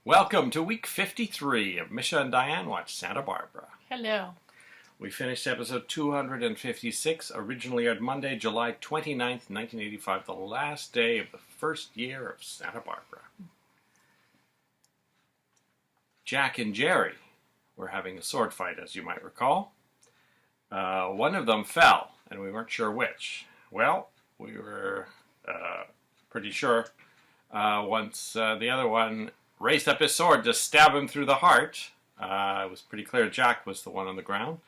Welcome to week 53 of Misha and Dianne Watch Santa Barbara. Hello. We finished episode 256, originally on Monday, July 29th, 1985, the last day of the first year of Santa Barbara. Jack and Jerry were having a sword fight, as you might recall. One of them fell, and we weren't sure which. Well, we were pretty sure once the other one raised up his sword to stab him through the heart. It was pretty clear Jack was the one on the ground.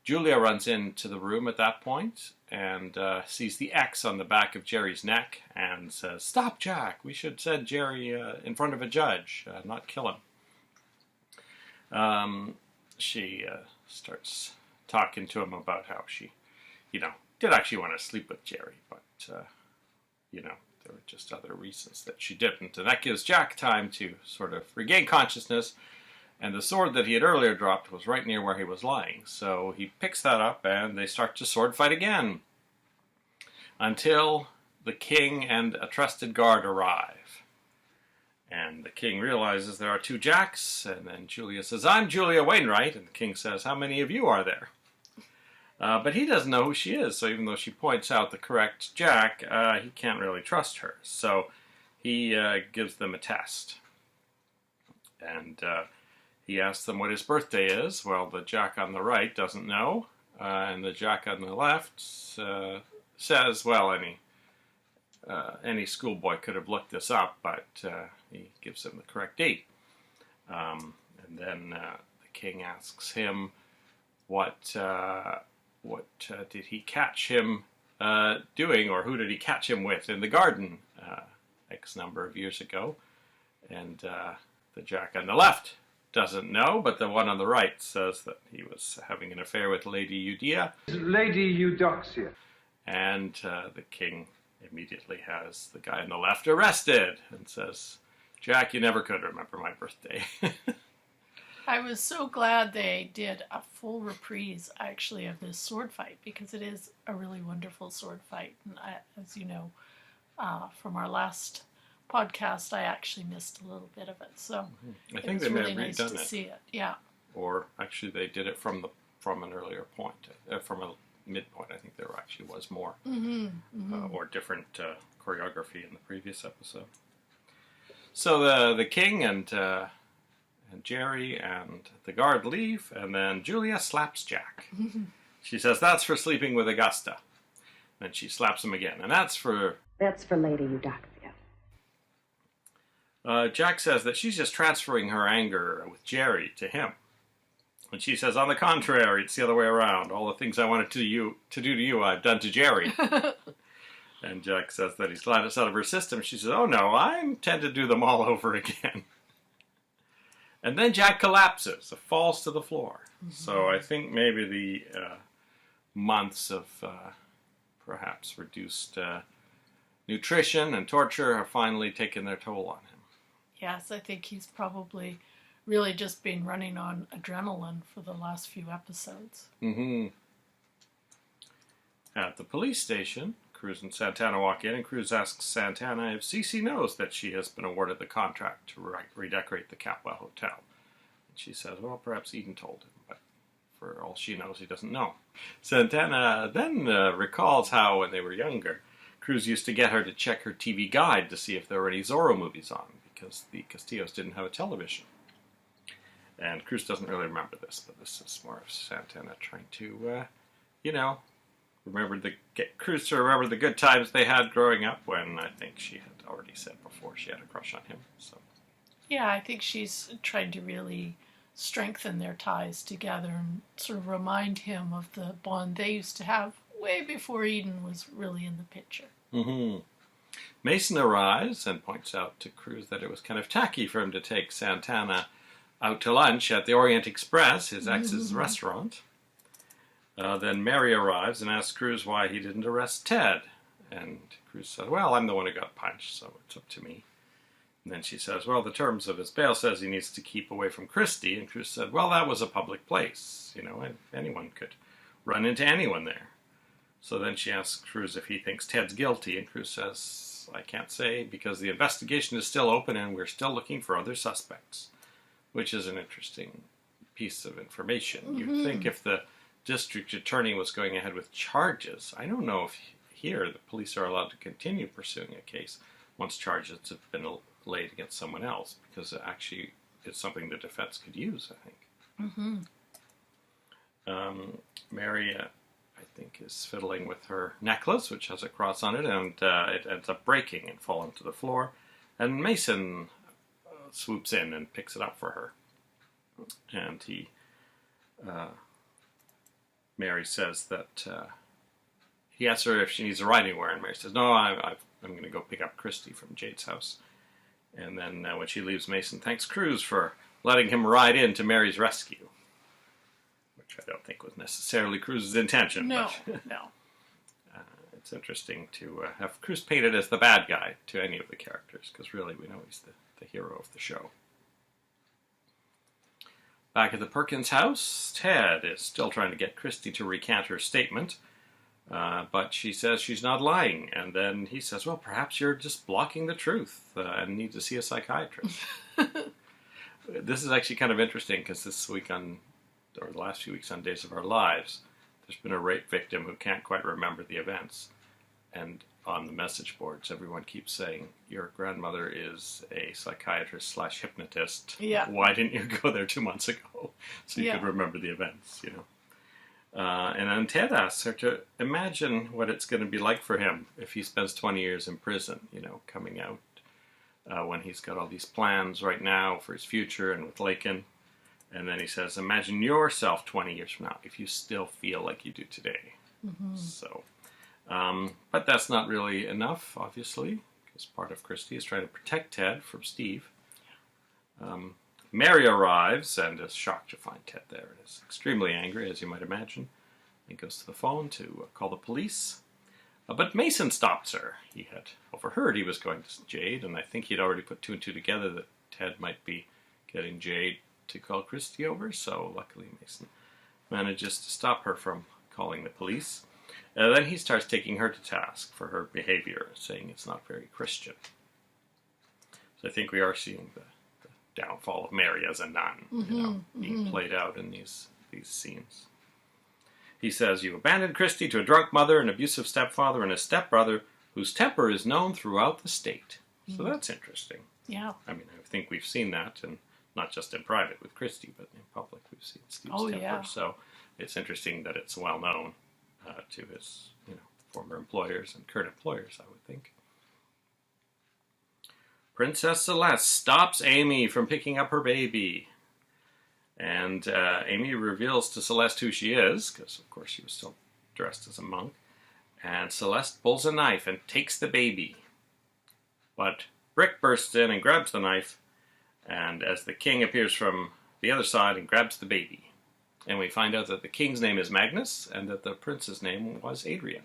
Julia runs into the room at that point and sees the X on the back of Jerry's neck and says, "Stop, Jack. We should send Jerry in front of a judge, not kill him." She starts talking to him about how she, did actually want to sleep with Jerry, but, there were just other reasons that she didn't. And that gives Jack time to sort of regain consciousness. And the sword that he had earlier dropped was right near where he was lying. So he picks that up and they start to sword fight again. Until the king and a trusted guard arrive. And the king realizes there are two Jacks. And then Julia says, "I'm Julia Wainwright." And the king says, "How many of you are there?" But he doesn't know who she is, so even though she points out the correct Jack, he can't really trust her. So he gives them a test. And he asks them what his birthday is. Well, the Jack on the right doesn't know, and the Jack on the left says, well, any schoolboy could have looked this up, but he gives them the correct date. And then the king asks him what did he catch him doing, or who did he catch him with in the garden X number of years ago? And the Jack on the left doesn't know, but the one on the right says that he was having an affair with Lady Eudoxia. Lady Eudoxia. And the king immediately has the guy on the left arrested and says, "Jack, you never could remember my birthday." I was so glad they did a full reprise, actually, of this sword fight, because it is a really wonderful sword fight. And as you know, from our last podcast, I actually missed a little bit of it. So I think it was they may really have nice redone to it. see it. Yeah. Or actually they did it from an earlier point, from a midpoint. I think there actually was more, or different choreography in the previous episode. So the king and Jerry and the guard leave, and then Julia slaps Jack. She says, "That's for sleeping with Augusta." Then she slaps him again, and that's for Lady Eudoxia. Jack says that she's just transferring her anger with Jerry to him. And she says, "On the contrary, it's the other way around. All the things I wanted to do to you, I've done to Jerry." And Jack says that he's glad it's out of her system. She says, "Oh no, I intend to do them all over again." And then Jack collapses, falls to the floor. So I think maybe the months of perhaps reduced nutrition and torture have finally taken their toll on him. Yes, I think he's probably really just been running on adrenaline for the last few episodes. At the police station, Cruz and Santana walk in, and Cruz asks Santana if Cece knows that she has been awarded the contract to redecorate the Capwell Hotel. And she says, well, perhaps Eden told him, but for all she knows, he doesn't know. Santana then recalls how, when they were younger, Cruz used to get her to check her TV guide to see if there were any Zorro movies on, because the Castillos didn't have a television. And Cruz doesn't really remember this, but this is more of Santana trying to, get Cruz to remember the good times they had growing up, when I think she had already said before she had a crush on him. So yeah, I think she's trying to really strengthen their ties together and sort of remind him of the bond they used to have way before Eden was really in the picture. Mason arrives and points out to Cruz that it was kind of tacky for him to take Santana out to lunch at the Orient Express, his ex's restaurant. Then Mary arrives and asks Cruz why he didn't arrest Ted. And Cruz says, well, I'm the one who got punched, so it's up to me. And then she says, well, the terms of his bail says he needs to keep away from Christie. And Cruz said, well, that was a public place. And anyone could run into anyone there. So then she asks Cruz if he thinks Ted's guilty, and Cruz says, I can't say because the investigation is still open and we're still looking for other suspects, which is an interesting piece of information. You'd think if the district attorney was going ahead with charges, I don't know if here the police are allowed to continue pursuing a case once charges have been laid against someone else, because it actually it's something the defense could use, I think. Mary, I think, is fiddling with her necklace, which has a cross on it, and it ends up breaking and falling to the floor. And Mason swoops in and picks it up for her. And Mary says that he asks her if she needs a ride anywhere, and Mary says, no, I'm going to go pick up Christy from Jade's house. And then when she leaves, Mason thanks Cruz for letting him ride in to Mary's rescue, which I don't think was necessarily Cruz's intention. No, but, no. It's interesting to have Cruz painted as the bad guy to any of the characters, because really we know he's the hero of the show. Back at the Perkins house, Ted is still trying to get Christy to recant her statement, but she says she's not lying, and then he says, well, perhaps you're just blocking the truth and need to see a psychiatrist. This is actually kind of interesting, because this week or the last few weeks on Days of Our Lives, there's been a rape victim who can't quite remember the events, and on the message boards, everyone keeps saying, your grandmother is a psychiatrist/hypnotist. Yeah. Why didn't you go there 2 months ago so you could remember the events, you know? And then Ted asks her to imagine what it's going to be like for him if he spends 20 years in prison, you know, coming out when he's got all these plans right now for his future and with Lakin. And then he says, imagine yourself 20 years from now if you still feel like you do today. So, but that's not really enough, obviously, because part of Christy is trying to protect Ted from Steve. Mary arrives and is shocked to find Ted there and is extremely angry, as you might imagine. He goes to the phone to call the police. But Mason stops her. He had overheard he was going to Jade, and I think he'd already put two and two together that Ted might be getting Jade to call Christy over, so luckily Mason manages to stop her from calling the police. Then he starts taking her to task for her behavior, saying it's not very Christian. So I think we are seeing the downfall of Mary as a nun, being played out in these scenes. He says, you abandoned Christy to a drunk mother, an abusive stepfather, and a stepbrother whose temper is known throughout the state. So that's interesting. Yeah. I mean, I think we've seen that, and not just in private with Christy, but in public we've seen Steve's temper. Yeah. So it's interesting that it's well known to his former employers and current employers, I would think. Princess Celeste stops Amy from picking up her baby. And Amy reveals to Celeste who she is, because of course she was still dressed as a monk. And Celeste pulls a knife and takes the baby. But Brick bursts in and grabs the knife, and as the king appears from the other side and grabs the baby. And we find out that the king's name is Magnus, and that the prince's name was Adrian.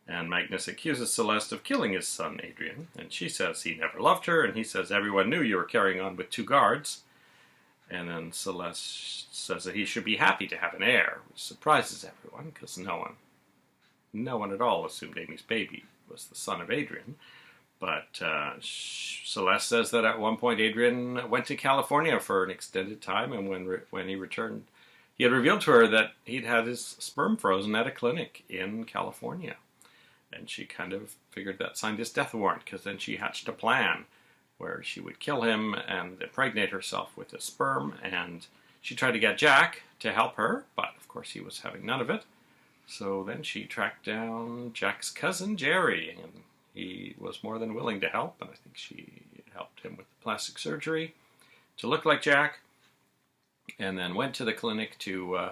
And Magnus accuses Celeste of killing his son, Adrian, and she says he never loved her, and he says everyone knew you were carrying on with 2 guards. And then Celeste says that he should be happy to have an heir, which surprises everyone, because no one at all assumed Amy's baby was the son of Adrian. But Celeste says that at one point Adrian went to California for an extended time, and when he returned, he had revealed to her that he'd had his sperm frozen at a clinic in California. And she kind of figured that signed his death warrant, because then she hatched a plan where she would kill him and impregnate herself with his sperm, and she tried to get Jack to help her, but of course he was having none of it. So then she tracked down Jack's cousin, Jerry, and he was more than willing to help, and I think she helped him with the plastic surgery to look like Jack, and then went to the clinic to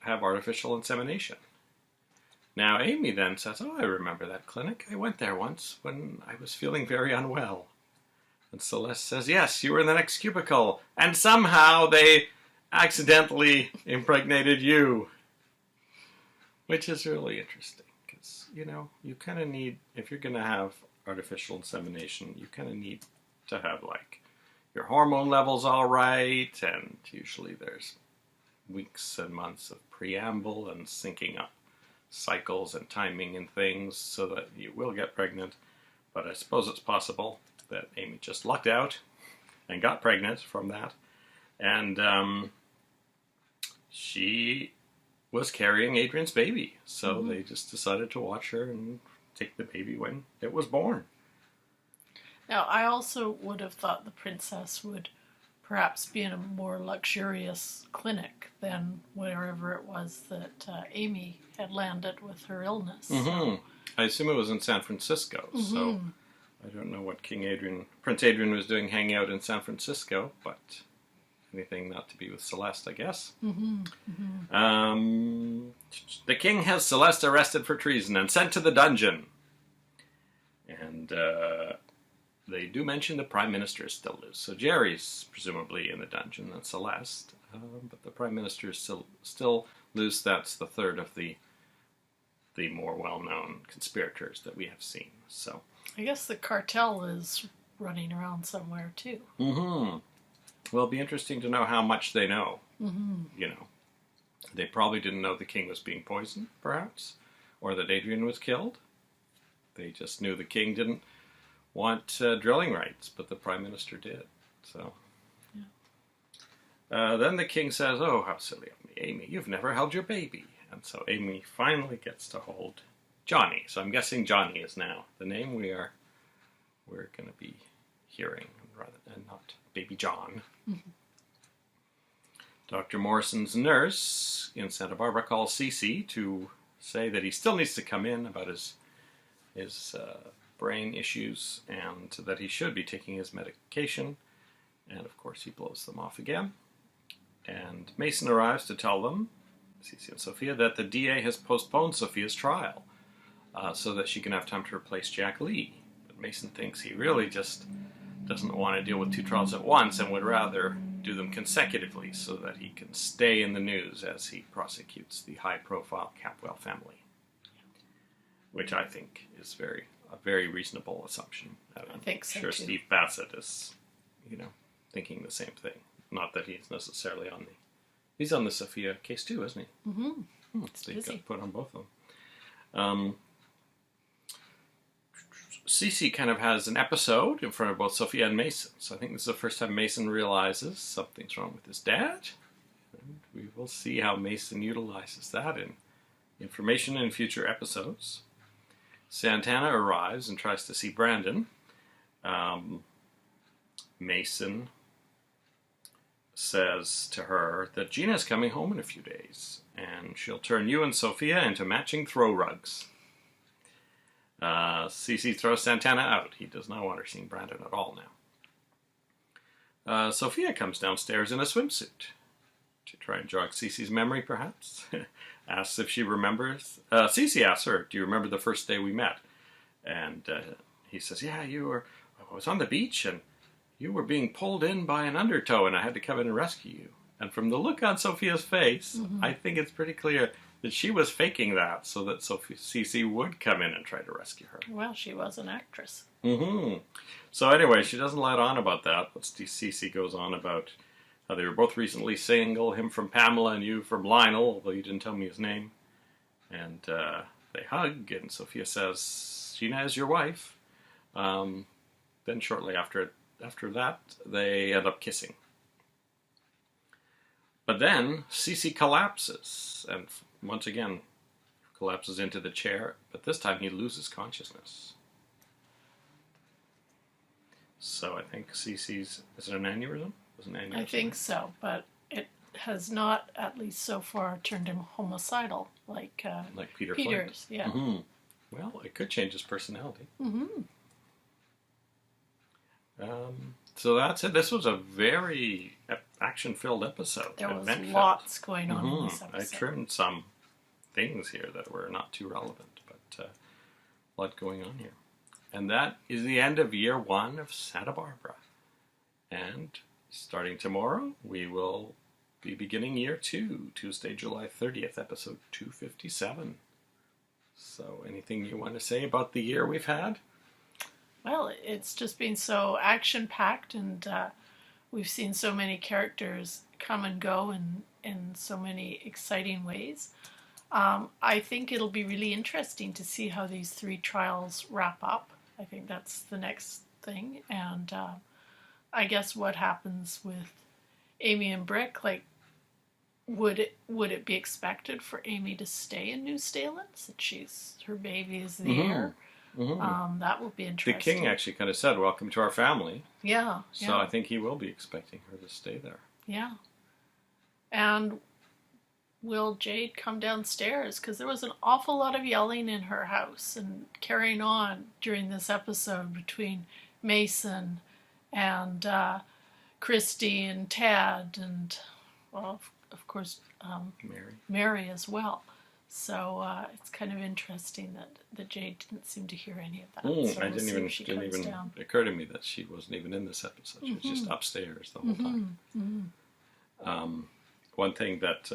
have artificial insemination. Now, Amy then says, I remember that clinic. I went there once when I was feeling very unwell. And Celeste says, yes, you were in the next cubicle, and somehow they accidentally impregnated you. Which is really interesting, because, you kind of need, if you're going to have artificial insemination, you kind of need to have, your hormone levels all right, and usually there's weeks and months of preamble and syncing up cycles and timing and things so that you will get pregnant. But I suppose it's possible that Amy just lucked out and got pregnant from that. And she was carrying Adrian's baby. So they just decided to watch her and take the baby when it was born. Now, I also would have thought the princess would perhaps be in a more luxurious clinic than wherever it was that Amy had landed with her illness. Mm-hmm. I assume it was in San Francisco, so I don't know what Prince Adrian was doing hanging out in San Francisco, but anything not to be with Celeste, I guess. The king has Celeste arrested for treason and sent to the dungeon. And they do mention the Prime Minister is still loose. So Jerry's presumably in the dungeon and Celeste, but the Prime Minister is still loose. That's the third of the more well-known conspirators that we have seen. So I guess the cartel is running around somewhere too. Well, it'll be interesting to know how much they know. You know, they probably didn't know the king was being poisoned, perhaps, or that Adrian was killed. They just knew the king didn't want drilling rights, but the Prime Minister did. So, then the king says, "Oh, how silly of me, Amy! You've never held your baby." And so Amy finally gets to hold Johnny. So I'm guessing Johnny is now the name we're going to be hearing, rather than not Baby John. Dr. Morrison's nurse in Santa Barbara calls Cece to say that he still needs to come in about his brain issues and that he should be taking his medication. And of course he blows them off again. And Mason arrives to tell them, Cece and Sophia, that the DA has postponed Sophia's trial so that she can have time to replace Jack Lee. But Mason thinks he really just doesn't want to deal with two trials at once and would rather do them consecutively so that he can stay in the news as he prosecutes the high-profile Capwell family, which I think is a very reasonable assumption. I think so, sure too. Steve Bassett is, thinking the same thing. Not that he's necessarily he's on the Sophia case too, isn't he? They got put on both of them. Cece kind of has an episode in front of both Sophia and Mason. So I think this is the first time Mason realizes something's wrong with his dad. And we will see how Mason utilizes that in information in future episodes. Santana arrives and tries to see Brandon. Mason says to her that Gina's coming home in a few days, and she'll turn you and Sophia into matching throw rugs. Cece throws Santana out. He does not want her seeing Brandon at all now. Sophia comes downstairs in a swimsuit to try and jog Cece's memory, perhaps. Asks if she remembers. Cece asks her, "Do you remember the first day we met?" And he says, "Yeah, I was on the beach, and you were being pulled in by an undertow, and I had to come in and rescue you." And from the look on Sophia's face, I think it's pretty clear that she was faking that so that Cece would come in and try to rescue her. Well, she was an actress. So anyway, she doesn't let on about that, but Cece goes on about how they were both recently single, him from Pamela and you from Lionel, although you didn't tell me his name. And they hug, and Sophia says, "Gina is your wife." Then shortly after that, they end up kissing. But then Cece collapses, and once again collapses into the chair, but this time he loses consciousness. So I think Cece's, is it an aneurysm? I think so, but it has not, at least so far, turned him homicidal, like Peter's. Flint. Yeah. Well, it could change his personality. So that's it. This was a very action-filled episode. There was lots going on in this episode. I trimmed some things here that were not too relevant, but a lot going on here. And that is the end of year 1 of Santa Barbara. And starting tomorrow, we will be beginning year 2, Tuesday, July 30th, episode 257. So anything you want to say about the year we've had? Well, it's just been so action-packed, and we've seen so many characters come and go in so many exciting ways. I think it'll be really interesting to see how these 3 trials wrap up. I think that's the next thing. And I guess what happens with Amy and Brick, like, would it be expected for Amy to stay in New Zealand since her baby is there? That would be interesting. The king actually kind of said, "Welcome to our family." Yeah. So I think he will be expecting her to stay there. Yeah. And will Jade come downstairs? Because there was an awful lot of yelling in her house and carrying on during this episode between Mason and Christy and Tad and, well, of course, Mary as well. So it's kind of interesting that Jade didn't seem to hear any of that. So it didn't even occur to me that she wasn't even in this episode. She was just upstairs the whole time. One thing that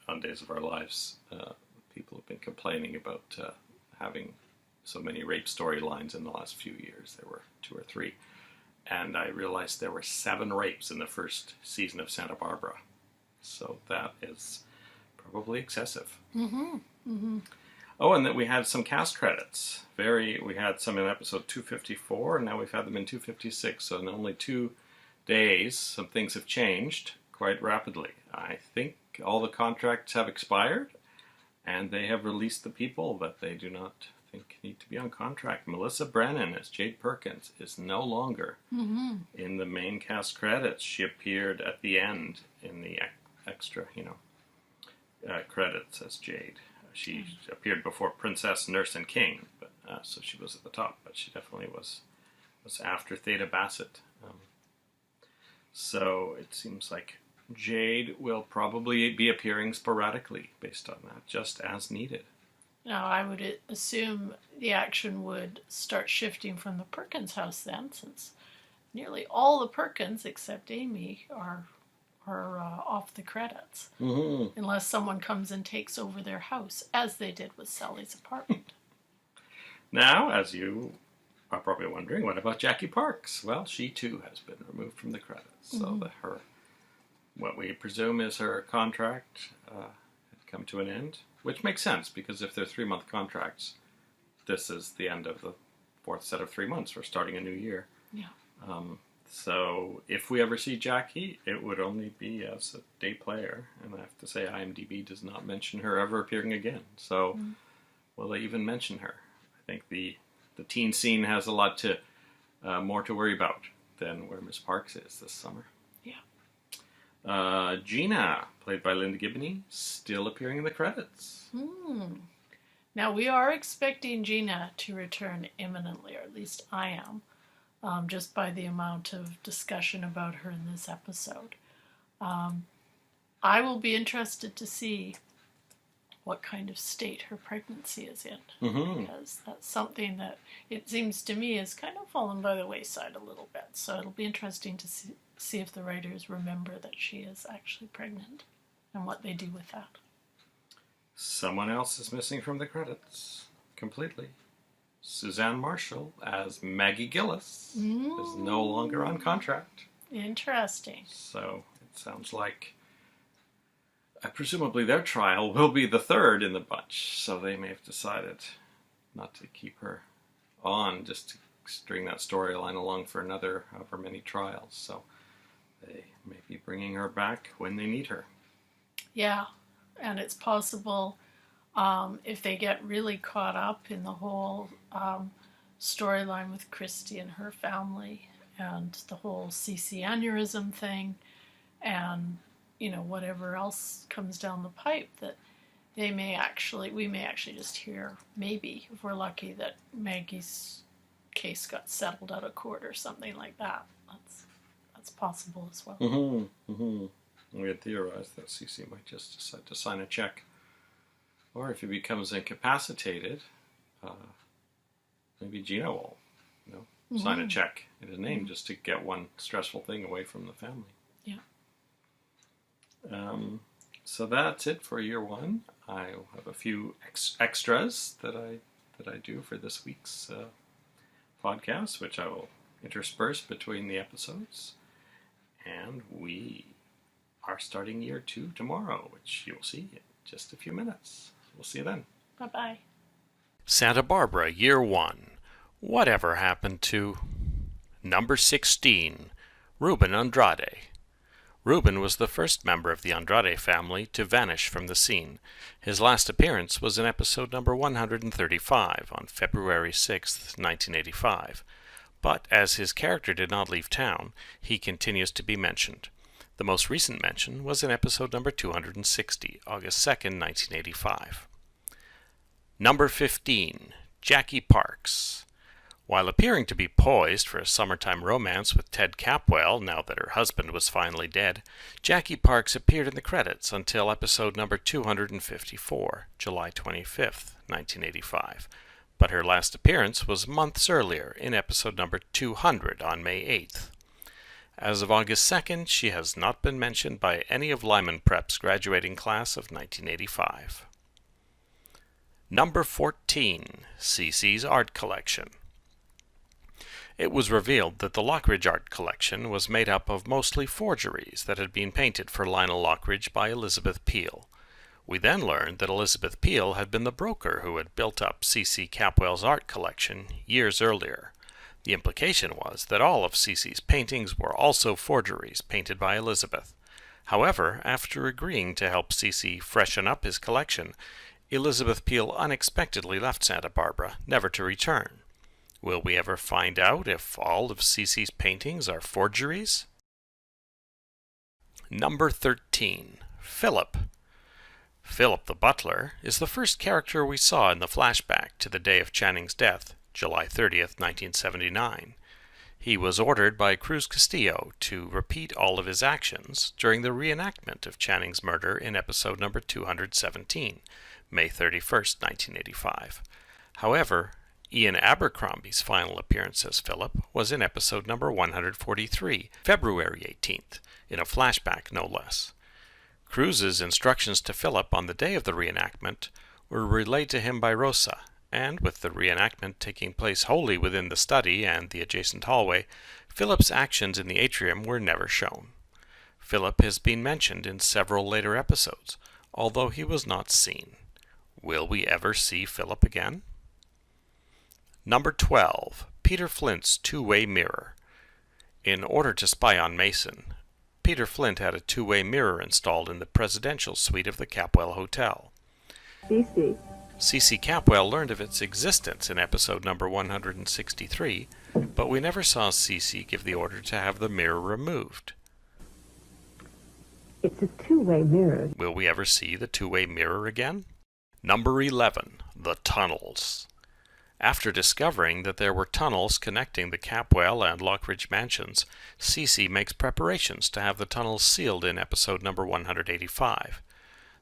on Days of Our Lives, people have been complaining about having so many rape storylines in the last few years. There were 2 or 3. And I realized there were 7 rapes in the first season of Santa Barbara. So that is probably excessive. Oh, and then we had some cast credits. We had some in episode 254, and now we've had them in 256. So in only 2 days, some things have changed quite rapidly. I think all the contracts have expired, and they have released the people that they do not think need to be on contract. Melissa Brennan as Jade Perkins is no longer in the main cast credits. She appeared at the end in the extra, credits as Jade. She appeared before Princess, Nurse, and King, but so she was at the top. But she definitely was after Theta Bassett. So it seems like Jade will probably be appearing sporadically based on that, just as needed. Now, I would assume the action would start shifting from the Perkins house then, since nearly all the Perkins, except Amy, are off the credits. Unless someone comes and takes over their house, as they did with Sally's apartment. Now, as you are probably wondering, what about Jackie Parks? Well, she too has been removed from the credits. So what we presume is her contract had come to an end, which makes sense, because if they're 3-month contracts, this is the end of the 4th set of 3 months. We're starting a new year. Yeah. So if we ever see Jackie, it would only be as a day player. And I have to say, IMDb does not mention her ever appearing again. So will they even mention her? I think the teen scene has a lot more to worry about than where Miss Parks is this summer. Yeah. Gina, played by Linda Gibney, still appearing in the credits. Now, we are expecting Gina to return imminently, or at least I am. Just by the amount of discussion about her in this episode. I will be interested to see what kind of state her pregnancy is in, because that's something that it seems to me has kind of fallen by the wayside a little bit. So it'll be interesting to see if the writers remember that she is actually pregnant and what they do with that. Someone else is missing from the credits completely. Suzanne Marshall as Maggie Gillis is no longer on contract. Interesting. So it sounds like presumably their trial will be the 3rd in the bunch. So they may have decided not to keep her on, just to string that storyline along for another however many trials. So they may be bringing her back when they need her. Yeah, and it's possible if they get really caught up in the whole storyline with Christy and her family and the whole CC aneurysm thing and, whatever else comes down the pipe, that we may actually just hear, maybe, if we're lucky, that Maggie's case got settled out of court or something like that. That's possible as well. We had theorized that CC might just decide to sign a check. Or if he becomes incapacitated, maybe Gina will, sign a check in his name just to get one stressful thing away from the family. Yeah. So that's it for year 1. I have a few extras that I do for this week's podcast, which I will intersperse between the episodes, and we are starting year 2 tomorrow, which you'll see in just a few minutes. We'll see you then. Bye-bye. Santa Barbara, year 1. Whatever happened to... Number 16, Ruben Andrade. Ruben was the first member of the Andrade family to vanish from the scene. His last appearance was in episode number 135 on February 6, 1985. But as his character did not leave town, he continues to be mentioned. The most recent mention was in episode number 260, August 2nd, 1985. Number 15, Jackie Parks. While appearing to be poised for a summertime romance with Ted Capwell, now that her husband was finally dead, Jackie Parks appeared in the credits until episode number 254, July 25th, 1985. But her last appearance was months earlier in episode number 200 on May 8th. As of August 2nd, she has not been mentioned by any of Lyman Prep's graduating class of 1985. Number 14, CeCe's Art Collection. It was revealed that the Lockridge Art Collection was made up of mostly forgeries that had been painted for Lionel Lockridge by Elizabeth Peel. We then learned that Elizabeth Peel had been the broker who had built up CeCe Capwell's art collection years earlier. The implication was that all of CeCe's paintings were also forgeries painted by Elizabeth. However, after agreeing to help CeCe freshen up his collection, Elizabeth Peel unexpectedly left Santa Barbara, never to return. Will we ever find out if all of CeCe's paintings are forgeries? Number 13, Philip. Philip the butler is the first character we saw in the flashback to the day of Channing's death, July 30th, 1979. He was ordered by Cruz Castillo to repeat all of his actions during the reenactment of Channing's murder in episode number 217, May 31st, 1985. However, Ian Abercrombie's final appearance as Philip was in episode number 143, February 18th, in a flashback no less. Cruz's instructions to Philip on the day of the reenactment were relayed to him by Rosa, and with the reenactment taking place wholly within the study and the adjacent hallway, Philip's actions in the atrium were never shown. Philip has been mentioned in several later episodes, although he was not seen. Will we ever see Philip again? Number 12, Peter Flint's Two-Way Mirror. In order to spy on Mason, Peter Flint had a two-way mirror installed in the presidential suite of the Capwell Hotel. CeCe Capwell learned of its existence in episode number 163, but we never saw CeCe give the order to have the mirror removed. It's a two-way mirror. Will we ever see the two-way mirror again? Number 11, The Tunnels. After discovering that there were tunnels connecting the Capwell and Lockridge mansions, CeCe makes preparations to have the tunnels sealed in episode number 185.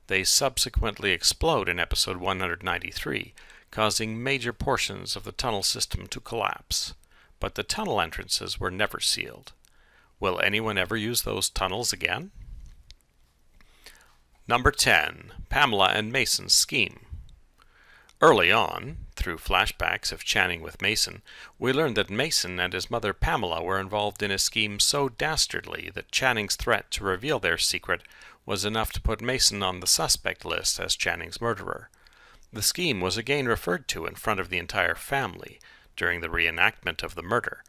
They subsequently explode in episode 193, causing major portions of the tunnel system to collapse. But the tunnel entrances were never sealed. Will anyone ever use those tunnels again? Number 10, Pamela and Mason's Scheme. Early on, through flashbacks of Channing with Mason, we learned that Mason and his mother Pamela were involved in a scheme so dastardly that Channing's threat to reveal their secret was enough to put Mason on the suspect list as Channing's murderer. The scheme was again referred to in front of the entire family during the reenactment of the murder,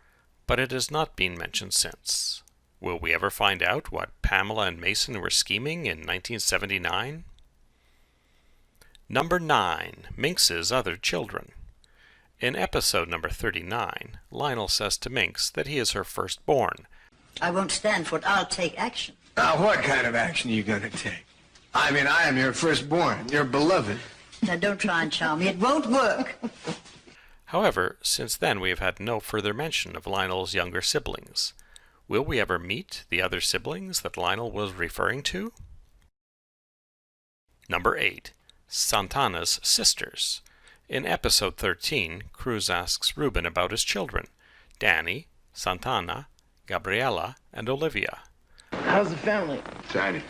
but it has not been mentioned since. Will we ever find out what Pamela and Mason were scheming in 1979? Number 9, Minx's Other Children. In episode number 39, Lionel says to Minx that he is her firstborn. I won't stand for it. I'll take action. Now, what kind of action are you going to take? I mean, I am your firstborn, your beloved. Now, don't try and charm me. It won't work. However, since then we have had no further mention of Lionel's younger siblings. Will we ever meet the other siblings that Lionel was referring to? Number 8, Santana's Sisters. In episode 13, Cruz asks Ruben about his children, Danny, Santana, Gabriela, and Olivia. How's the family? Tiny.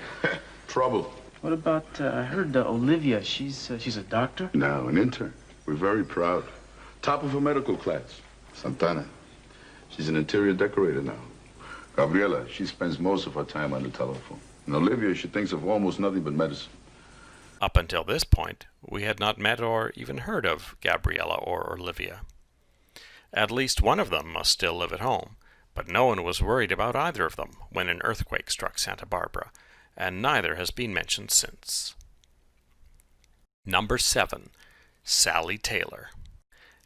Trouble. What about, I heard Olivia, she's a doctor? No, an intern. We're very proud. Top of her medical class. Santana. She's an interior decorator now. Gabriela, she spends most of her time on the telephone. And Olivia, she thinks of almost nothing but medicine. Up until this point, we had not met or even heard of Gabriella or Olivia. At least one of them must still live at home, but no one was worried about either of them when an earthquake struck Santa Barbara, and neither has been mentioned since. Number 7. Sally Taylor.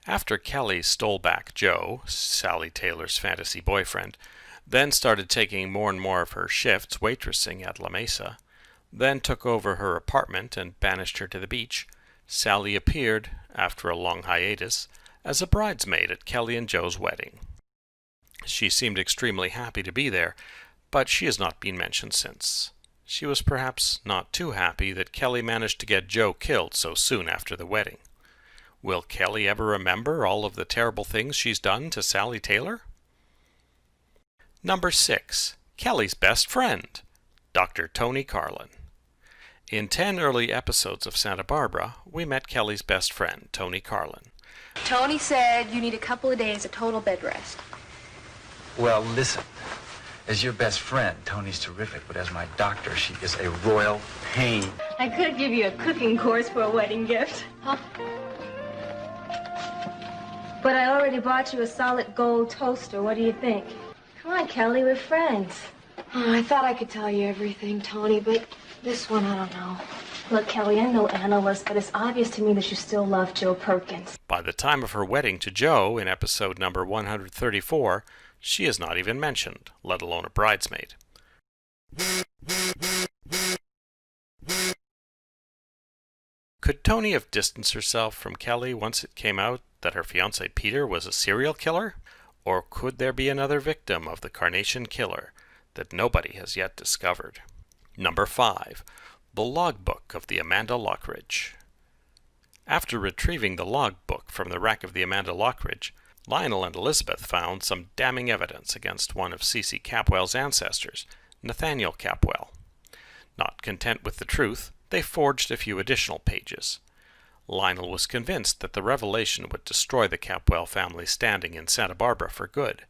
After Kelly stole back Joe, Sally Taylor's fantasy boyfriend, then started taking more and more of her shifts waitressing at La Mesa, then took over her apartment and banished her to the beach, Sally appeared, after a long hiatus, as a bridesmaid at Kelly and Joe's wedding. She seemed extremely happy to be there, but she has not been mentioned since. She was perhaps not too happy that Kelly managed to get Joe killed so soon after the wedding. Will Kelly ever remember all of the terrible things she's done to Sally Taylor? Number 6. Kelly's best friend, Dr. Tony Carlin. In 10 early episodes of Santa Barbara, we met Kelly's best friend, Tony Carlin. Tony said you need a couple of days of total bed rest. Well, listen. As your best friend, Tony's terrific, but as my doctor, she is a royal pain. I could give you a cooking course for a wedding gift. Huh? But I already bought you a solid gold toaster. What do you think? Come on, Kelly, we're friends. Oh, I thought I could tell you everything, Tony, but this one, I don't know. Look, Kelly, I'm no analyst, but it's obvious to me that you still love Joe Perkins. By the time of her wedding to Joe in episode number 134, she is not even mentioned, let alone a bridesmaid. Could Tony have distanced herself from Kelly once it came out that her fiancé Peter was a serial killer? Or could there be another victim of the Carnation Killer that nobody has yet discovered? Number 5. The Logbook of the Amanda Lockridge. After retrieving the logbook from the wreck of the Amanda Lockridge, Lionel and Elizabeth found some damning evidence against one of C.C. Capwell's ancestors, Nathaniel Capwell. Not content with the truth, they forged a few additional pages. Lionel was convinced that the revelation would destroy the Capwell family's standing in Santa Barbara for good.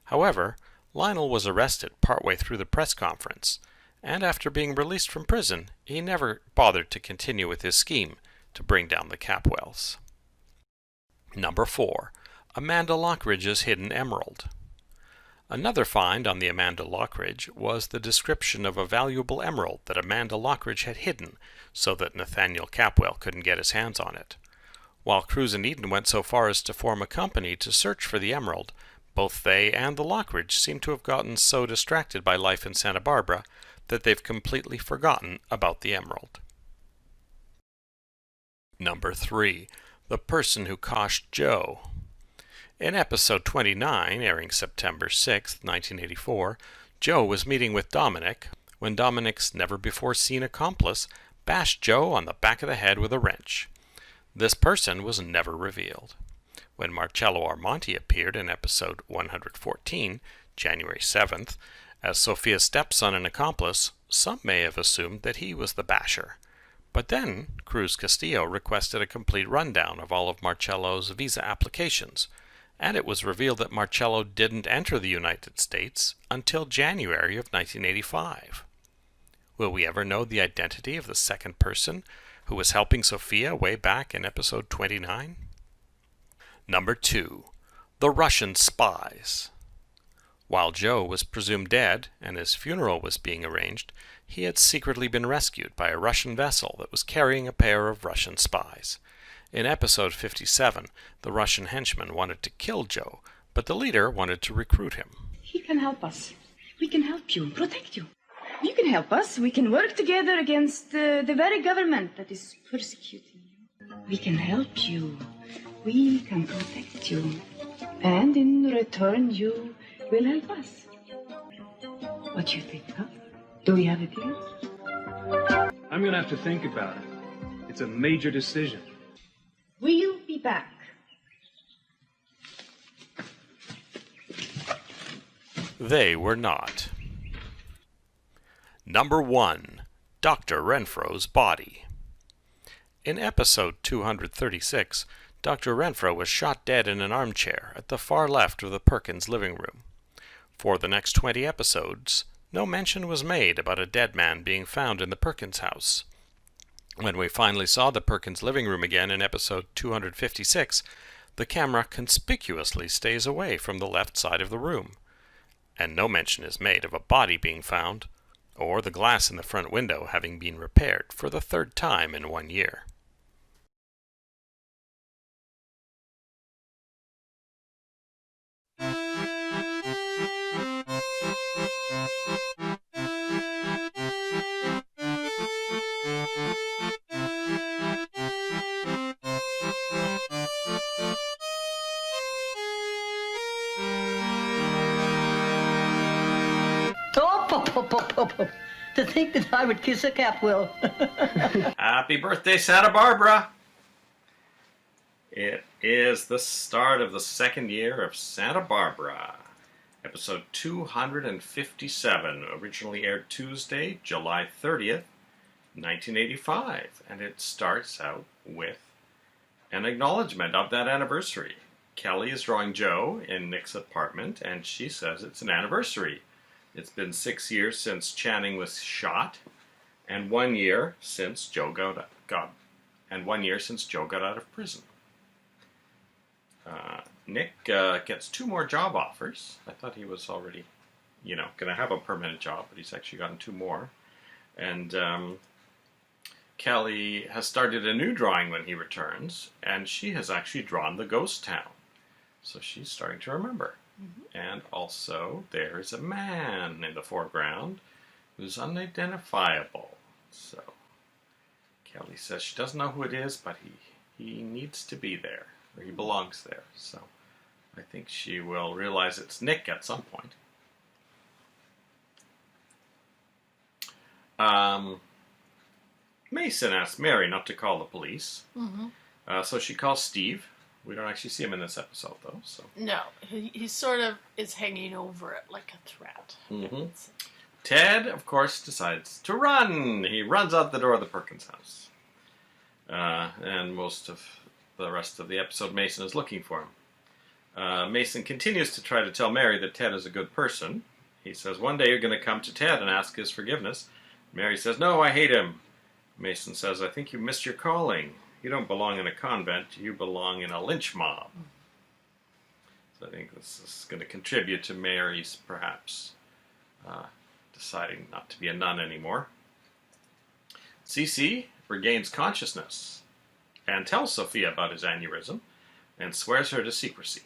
However, Lionel was arrested partway through the press conference, and after being released from prison, he never bothered to continue with his scheme to bring down the Capwells. Number 4. Amanda Lockridge's Hidden Emerald. Another find on the Amanda Lockridge was the description of a valuable emerald that Amanda Lockridge had hidden so that Nathaniel Capwell couldn't get his hands on it. While Cruz and Eden went so far as to form a company to search for the emerald, both they and the Lockridge seem to have gotten so distracted by life in Santa Barbara that they've completely forgotten about the emerald. Number 3. The Person Who Coshed Joe. In episode 29, airing September 6, 1984, Joe was meeting with Dominic when Dominic's never-before-seen accomplice bashed Joe on the back of the head with a wrench. This person was never revealed. When Marcello Armonti appeared in episode 114, January 7th, as Sophia's stepson and accomplice, some may have assumed that he was the basher. But then Cruz Castillo requested a complete rundown of all of Marcello's visa applications, and it was revealed that Marcello didn't enter the United States until January of 1985. Will we ever know the identity of the second person who was helping Sophia way back in episode 29? Number 2. The Russian Spies. While Joe was presumed dead and his funeral was being arranged, he had secretly been rescued by a Russian vessel that was carrying a pair of Russian spies. In episode 57, the Russian henchman wanted to kill Joe, but the leader wanted to recruit him. He can help us. We can help you, protect you. You can help us. We can work together against the very government that is persecuting you. We can help you. We can protect you. And in return, you will help us. What do you think, huh? Do we have a deal? I'm going to have to think about it. It's a major decision. We'll be back. They were not. Number 1. Dr. Renfro's Body. In episode 236, Dr. Renfro was shot dead in an armchair at the far left of the Perkins living room. For the next 20 episodes, no mention was made about a dead man being found in the Perkins house. When we finally saw the Perkins living room again in episode 256, the camera conspicuously stays away from the left side of the room, and no mention is made of a body being found, or the glass in the front window having been repaired for the third time in 1 year. To think that I would kiss a cat, Will. Happy birthday, Santa Barbara! It is the start of the second year of Santa Barbara. Episode 257, originally aired Tuesday, July 30th, 1985. And it starts out with an acknowledgement of that anniversary. Kelly is drawing Joe in Nick's apartment, and she says it's an anniversary. It's been 6 years since Channing was shot, and 1 year since Joe got out of prison. Nick gets 2 more job offers. I thought he was already, going to have a permanent job, but he's actually gotten 2 more. And Kelly has started a new drawing when he returns, and she has actually drawn the ghost town. So she's starting to remember. Mm-hmm. And also, there is a man in the foreground who's unidentifiable. So Kelly says she doesn't know who it is, but he needs to be there, or he belongs there. So I think she will realize it's Nick at some point. Mason asks Mary not to call the police. Mm-hmm. So she calls Steve. We don't actually see him in this episode, though. So no, he sort of is hanging over it like a threat. Mm-hmm. Ted, of course, decides to run. He runs out the door of the Perkins house. And most of the rest of the episode, Mason is looking for him. Mason continues to try to tell Mary that Ted is a good person. He says, one day you're going to come to Ted and ask his forgiveness. Mary says, no, I hate him. Mason says, I think you missed your calling. You don't belong in a convent, you belong in a lynch mob. So I think this is going to contribute to Mary's, perhaps, deciding not to be a nun anymore. Cece regains consciousness and tells Sophia about his aneurysm and swears her to secrecy.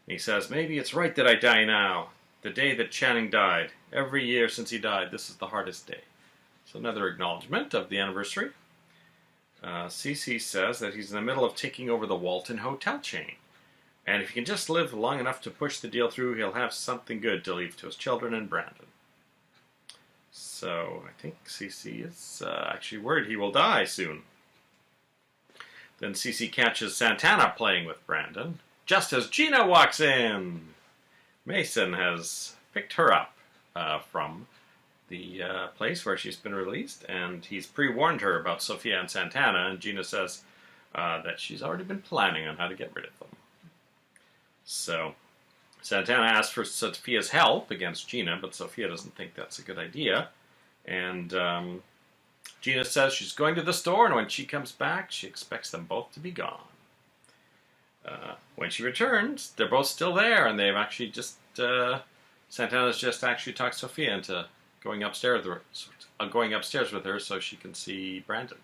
He says, maybe it's right that I die now, the day that Channing died. Every year since he died, this is the hardest day. So another acknowledgement of the anniversary. Cece says that he's in the middle of taking over the Walton hotel chain. And if he can just live long enough to push the deal through, he'll have something good to leave to his children and Brandon. So I think Cece is actually worried he will die soon. Then Cece catches Santana playing with Brandon, just as Gina walks in. Mason has picked her up from the place where she's been released, and he's pre-warned her about Sophia and Santana, and Gina says that she's already been planning on how to get rid of them. So Santana asks for Sophia's help against Gina, but Sophia doesn't think that's a good idea, and Gina says she's going to the store, and when she comes back, she expects them both to be gone. When she returns, they're both still there, and they've actually just Santana's just actually talked Sophia into going upstairs with her so she can see Brandon.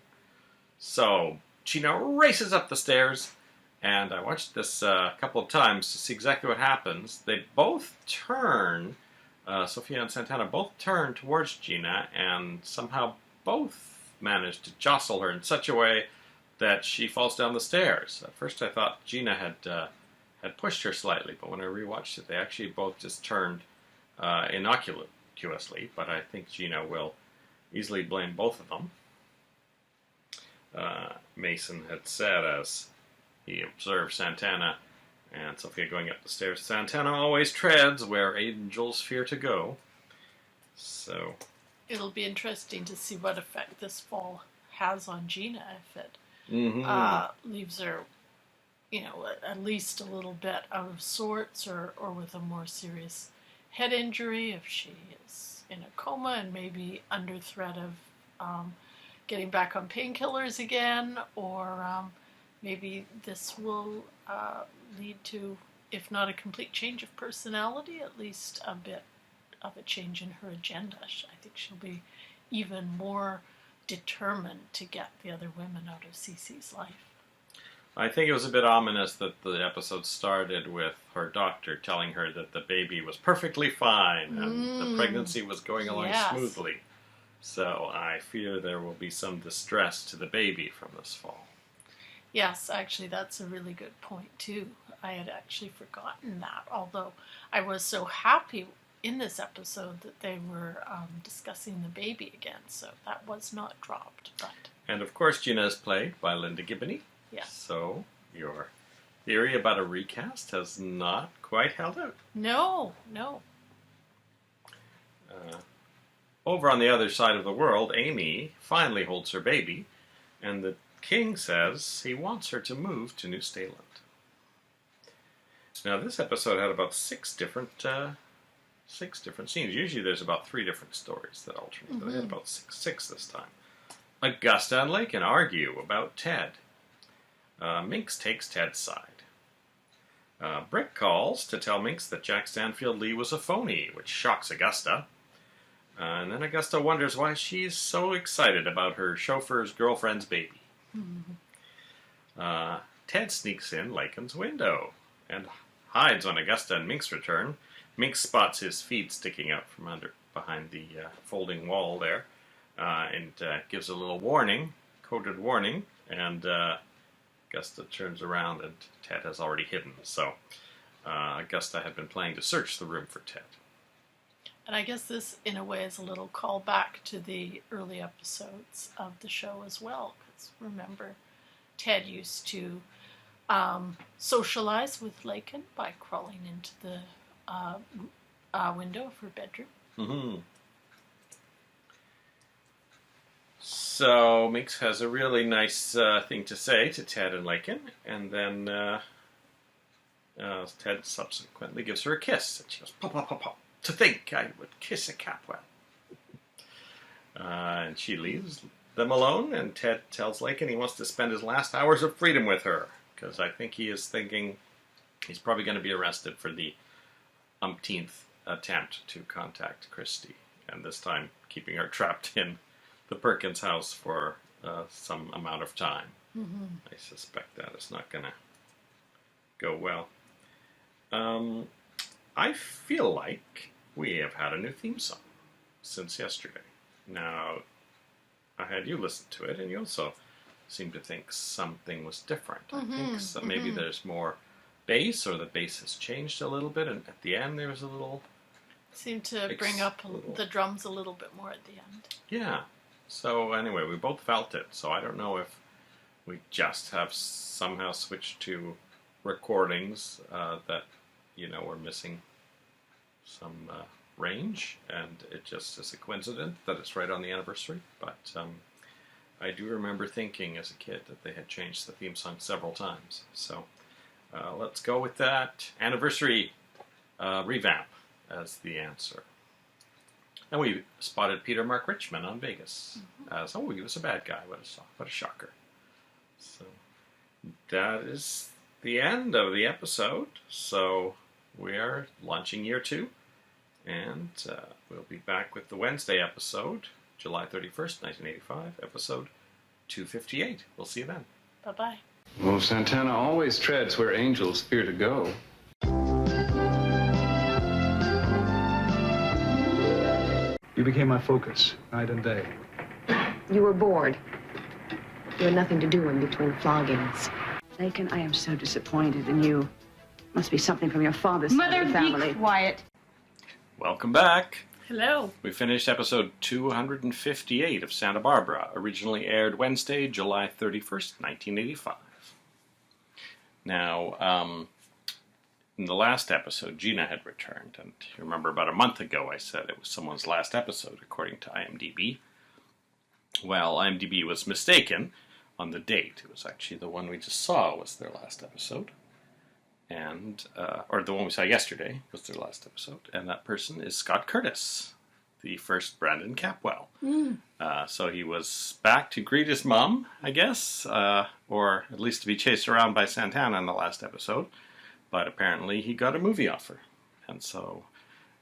So Gina races up the stairs, and I watched this a couple of times to see exactly what happens. They both turn, Sophia and Santana both turn towards Gina, and somehow both manage to jostle her in such a way that she falls down the stairs. At first I thought Gina had pushed her slightly, but when I rewatched it, they actually both just turned innocuously, but I think Gina will easily blame both of them. Mason had said, as he observed Santana and Sophia going up the stairs, Santana always treads where angels fear to go. So it'll be interesting to see what effect this fall has on Gina, if it leaves her, at least a little bit out of sorts, or with a more serious head injury, if she is in a coma and maybe under threat of getting back on painkillers again, or maybe this will lead to, if not a complete change of personality, at least a bit of a change in her agenda. I think she'll be even more determined to get the other women out of Cece's life. I think it was a bit ominous that the episode started with her doctor telling her that the baby was perfectly fine and the pregnancy was going along smoothly. So I fear there will be some distress to the baby from this fall. Yes, actually, that's a really good point, too. I had actually forgotten that, although I was so happy in this episode that they were discussing the baby again, so that was not dropped. But And of course, Gina is played by Linda Gibney. yeah. So your theory about a recast has not quite held out. No. Over on the other side of the world, Amy finally holds her baby, and the king says he wants her to move to New Staland. Now, this episode had about six different scenes. Usually there's about 3 different stories that alternate, but they had about six this time. Augusta and Lakin argue about Ted. Minx takes Ted's side. Brick calls to tell Minx that Jack Stanfield Lee was a phony, which shocks Augusta. And then Augusta wonders why she's so excited about her chauffeur's girlfriend's baby. Ted sneaks in Lakin's window and hides on Augusta and Minx's return. Minx spots his feet sticking out from behind the folding wall there, and gives a little warning, coded warning, and Augusta turns around and Ted has already hidden. So Augusta had been planning to search the room for Ted. And I guess this, in a way, is a little callback to the early episodes of the show as well. Because remember, Ted used to socialize with Lakin by crawling into the window of her bedroom. Mm-hmm. So Minx has a really nice thing to say to Ted and Lakin, and then Ted subsequently gives her a kiss, and she goes, "Pop, pop, pop, pop. To think I would kiss a Capwell." And she leaves them alone, and Ted tells Lakin he wants to spend his last hours of freedom with her, because I think he is thinking he's probably going to be arrested for the umpteenth attempt to contact Christie, and this time keeping her trapped in the Perkins house for some amount of time. I suspect that is not going to go well. I feel like we have had a new theme song since yesterday. Now, I had you listen to it, and you also seemed to think something was different. I think maybe there's more bass, or the bass has changed a little bit, and at the end there was a little... Seemed to bring up the drums a little bit more at the end. Yeah. So anyway, we both felt it, so I don't know if we just have somehow switched to recordings that, were missing some range, and it just is a coincidence that it's right on the anniversary. But I do remember thinking as a kid that they had changed the theme song several times. So let's go with that anniversary revamp as the answer. And we spotted Peter Mark Richmond on Vegas as, he was a bad guy. What a shocker. So that is the end of the episode. So we are launching year 2. And we'll be back with the Wednesday episode, July 31st, 1985, episode 258. We'll see you then. Bye-bye. Well, Santana always treads where angels fear to go. You became my focus, night and day. You were bored. You had nothing to do in between floggings. Lakin, I am so disappointed in you. Must be something from your father's side of the family. Mother, be quiet. Welcome back. Hello. We finished episode 258 of Santa Barbara, originally aired Wednesday, July 31st, 1985. Now, in the last episode, Gina had returned, and you remember about a month ago I said it was someone's last episode, according to IMDb. Well, IMDb was mistaken on the date. It was actually the one we just saw was their last episode. And, or the one we saw yesterday was their last episode. And that person is Scott Curtis, the first Brandon Capwell. So he was back to greet his mom, I guess, or at least to be chased around by Santana in the last episode. But apparently he got a movie offer. And so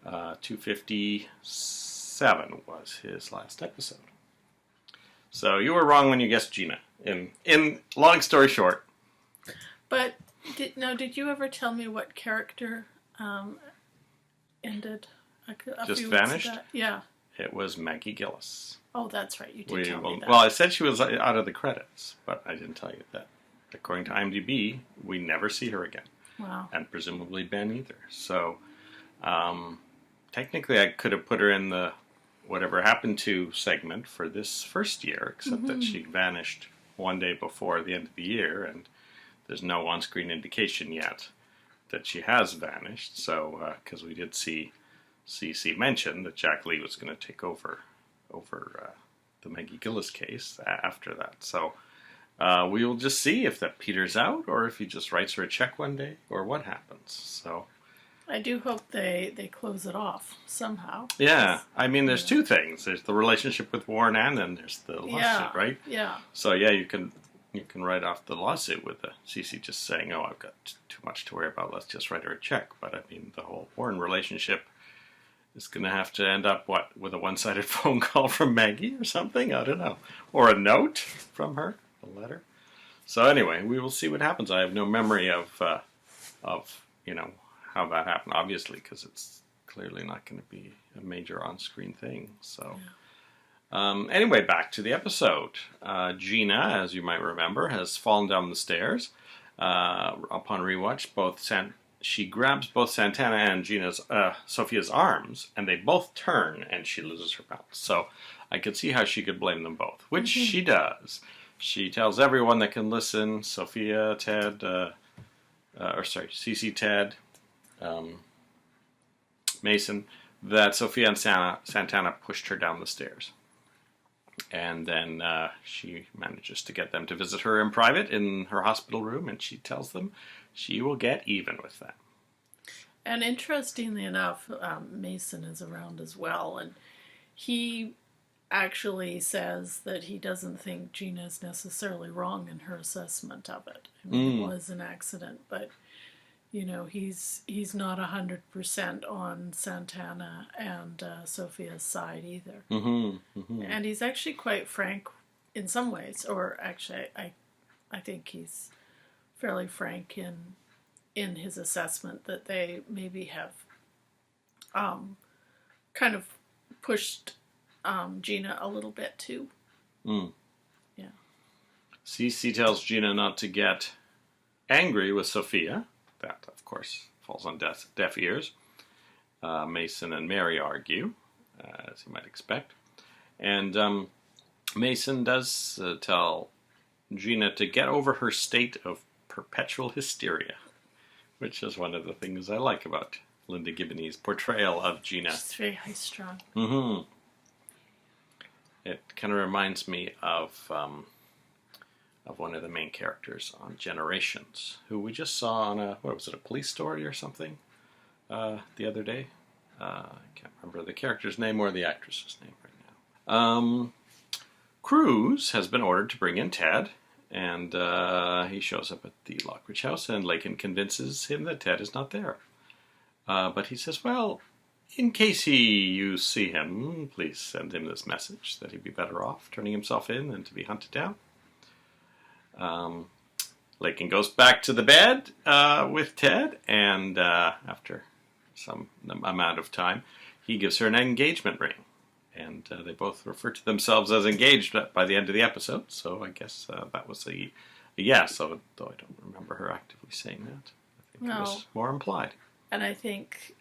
257 was his last episode. So you were wrong when you guessed Gina. In long story short. But did you ever tell me what character ended? A Just few vanished? weeks ago? Yeah. It was Maggie Gillis. Oh, that's right. You did tell me that. Well, I said she was out of the credits, but I didn't tell you that. According to IMDb, we never see her again. Wow. And presumably Ben either. So, technically I could have put her in the Whatever Happened To segment for this first year, except that she vanished one day before the end of the year, and there's no on-screen indication yet that she has vanished. So, because we did see CC mention that Jack Lee was going to take over the Maggie Gillis case after that. So we will just see if that peters out, or if he just writes her a check one day, or what happens. So I do hope they close it off somehow. Yeah, I mean, there's two things. There's the relationship with Warren, and then there's the lawsuit, right? Yeah. So yeah, you can write off the lawsuit with the CC just saying, "Oh, I've got too much to worry about. Let's just write her a check." But I mean, the whole Warren relationship is going to have to end up, with a one-sided phone call from Maggie or something? I don't know. Or a note from her, a letter. So anyway, we will see what happens. I have no memory of how that happened, obviously, because it's clearly not going to be a major on-screen thing. So anyway, back to the episode. Gina, as you might remember, has fallen down the stairs. Upon rewatch, she grabs both Santana and Sophia's arms, and they both turn, and she loses her balance. So I could see how she could blame them both, which she does. She tells everyone that can listen, Sophia, Ted, CC, Ted, Mason, that Sophia and Santana pushed her down the stairs. And then she manages to get them to visit her in private in her hospital room, and she tells them she will get even with them. And interestingly enough, Mason is around as well, and he actually says that he doesn't think Gina is necessarily wrong in her assessment of it. I mean, it was an accident, but he's not 100% on Santana and Sophia's side either. And he's actually quite frank in some ways, or actually, I think he's fairly frank in his assessment that they maybe have kind of pushed Gina a little bit too. Yeah. Cece tells Gina not to get angry with Sophia. That, of course, falls on deaf ears. Mason and Mary argue, as you might expect. And Mason does tell Gina to get over her state of perpetual hysteria, which is one of the things I like about Linda Gibney's portrayal of Gina. She's very high-strung. It kind of reminds me of one of the main characters on Generations, who we just saw on a police story or something the other day. I can't remember the character's name or the actress's name right now. Cruz has been ordered to bring in Ted, and he shows up at the Lockridge house, and Lakin convinces him that Ted is not there. But he says, well, in case you see him, please send him this message, that he'd be better off turning himself in than to be hunted down. Lakin goes back to the bed with Ted, and after some amount of time, he gives her an engagement ring. And they both refer to themselves as engaged by the end of the episode, so I guess that was a yes, although I don't remember her actively saying that. I think it was more implied. And I think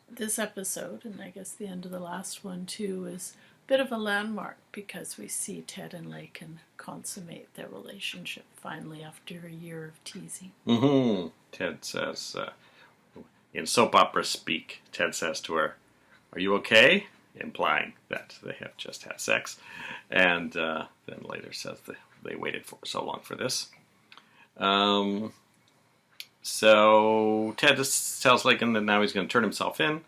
this episode, and I guess the end of the last one too, is a bit of a landmark because we see Ted and Lakin consummate their relationship finally after a year of teasing. Ted says, in soap opera speak, Ted says to her, "Are you okay?" implying that they have just had sex, and then later says that they waited for so long for this. So Ted tells Lakin that now he's going to turn himself in,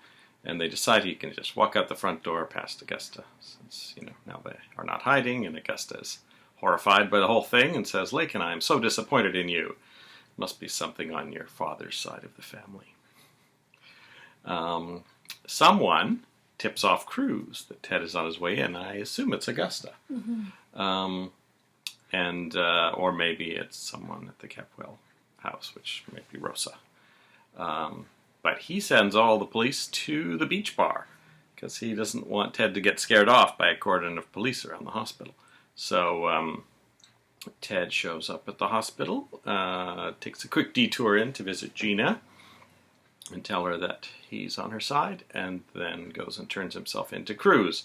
And they decide he can just walk out the front door past Augusta, since, now they are not hiding, and Augusta is horrified by the whole thing and says, Lakin, I am so disappointed in you. Must be something on your father's side of the family. Someone tips off Cruz that Ted is on his way in. I assume it's Augusta. Mm-hmm. Or maybe it's someone at the Capwell house, which may be Rosa. But he sends all the police to the beach bar because he doesn't want Ted to get scared off by a cordon of police around the hospital. So Ted shows up at the hospital, takes a quick detour in to visit Gina and tell her that he's on her side, and then goes and turns himself into Cruz.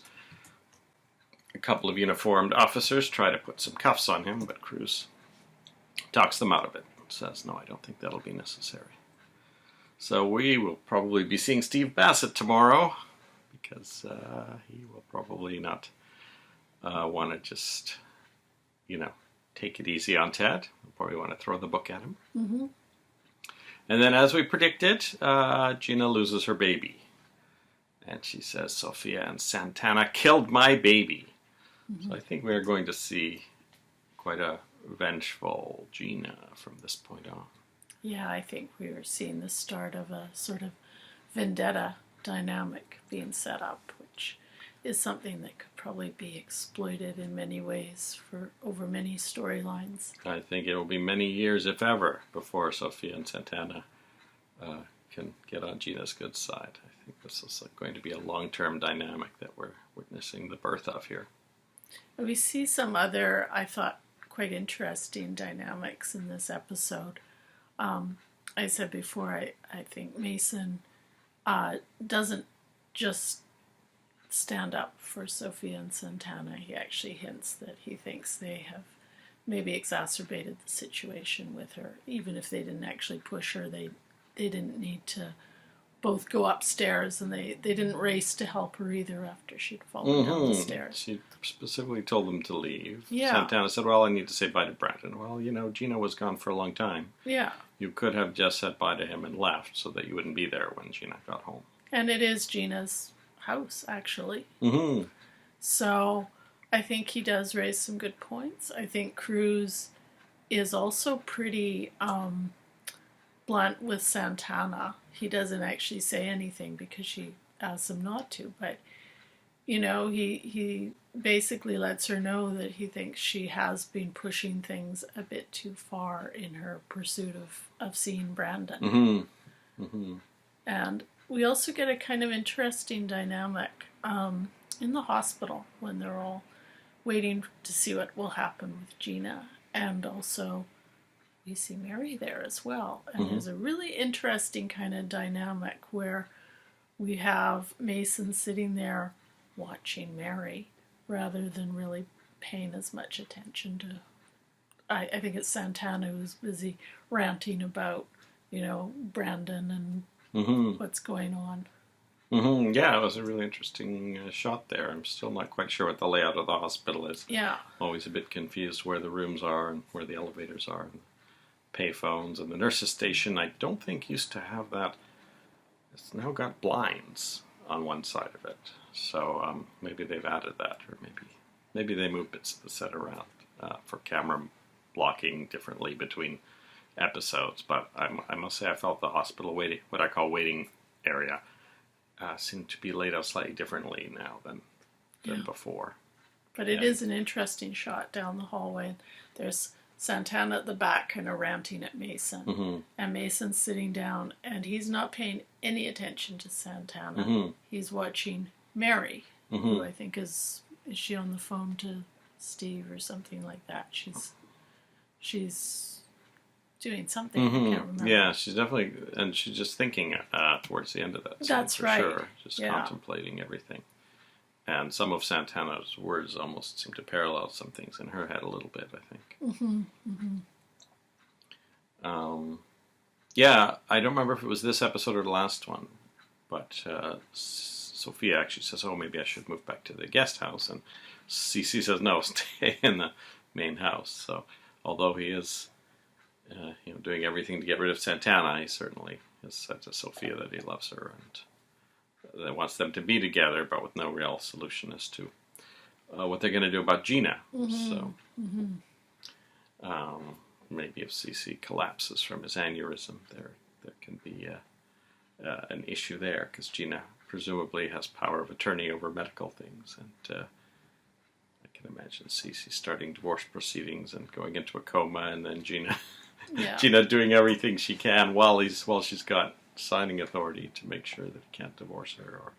A couple of uniformed officers try to put some cuffs on him, but Cruz talks them out of it. Says, no, I don't think that'll be necessary. So we will probably be seeing Steve Bassett tomorrow, because he will probably not want to just, take it easy on Ted. He'll probably want to throw the book at him. Mm-hmm. And then, as we predicted, Gina loses her baby. And she says, Sophia and Santana killed my baby. Mm-hmm. So I think we are going to see quite a vengeful Gina from this point on. Yeah, I think we are seeing the start of a sort of vendetta dynamic being set up, which is something that could probably be exploited in many ways for over many storylines. I think it will be many years, if ever, before Sophia and Santana can get on Gina's good side. I think this is going to be a long-term dynamic that we're witnessing the birth of here. We see some other, I thought, quite interesting dynamics in this episode. I said before, I think Mason doesn't just stand up for Sophia and Santana. He actually hints that he thinks they have maybe exacerbated the situation with her. Even if they didn't actually push her, they didn't need to both go upstairs, and they didn't race to help her either after she'd fallen down the stairs. She specifically told them to leave. Yeah. Santana said, well, I need to say bye to Brandon. Well, Gina was gone for a long time. Yeah. You could have just said bye to him and left so that you wouldn't be there when Gina got home. And it is Gina's house, actually. Mm-hmm. So I think he does raise some good points. I think Cruz is also pretty blunt with Santana. He doesn't actually say anything because she asks him not to, but he basically lets her know that he thinks she has been pushing things a bit too far in her pursuit of seeing Brandon. Mm-hmm. Mm-hmm. And we also get a kind of interesting dynamic in the hospital when they're all waiting to see what will happen with Gina, and also we see Mary there as well. And there's a really interesting kind of dynamic where we have Mason sitting there watching Mary rather than really paying as much attention to... I think it's Santana who's busy ranting about, Brandon and what's going on. Mm-hmm. Yeah, it was a really interesting shot there. I'm still not quite sure what the layout of the hospital is. Yeah. Always a bit confused where the rooms are and where the elevators are. And payphones, and the nurse's station I don't think used to have that. It's now got blinds on one side of it, so maybe they've added that, or maybe they moved bits of the set around for camera blocking differently between episodes. But I must say I felt the hospital what I call waiting area seemed to be laid out slightly differently now than before. But it is an interesting shot down the hallway. There's Santana at the back kind of ranting at Mason. And Mason's sitting down, and he's not paying any attention to Santana. He's watching Mary, who I think is she on the phone to Steve or something like that? She's doing something. I can't remember. Yeah, she's definitely, and she's just thinking towards the end of that scene. That's for right. Sure. Just contemplating everything. And some of Santana's words almost seem to parallel some things in her head a little bit, I think. Yeah, I don't remember if it was this episode or the last one, but Sophia actually says, oh, maybe I should move back to the guest house. And Cece says, no, stay in the main house. So although he is doing everything to get rid of Santana, he certainly has said to Sophia that he loves her and that wants them to be together, but with no real solution as to what they're going to do about Gina. So maybe if Cece collapses from his aneurysm, there can be an issue there, because Gina presumably has power of attorney over medical things, and I can imagine Cece starting divorce proceedings and going into a coma, and then Gina Gina doing everything she can while she's got signing authority to make sure that he can't divorce her, or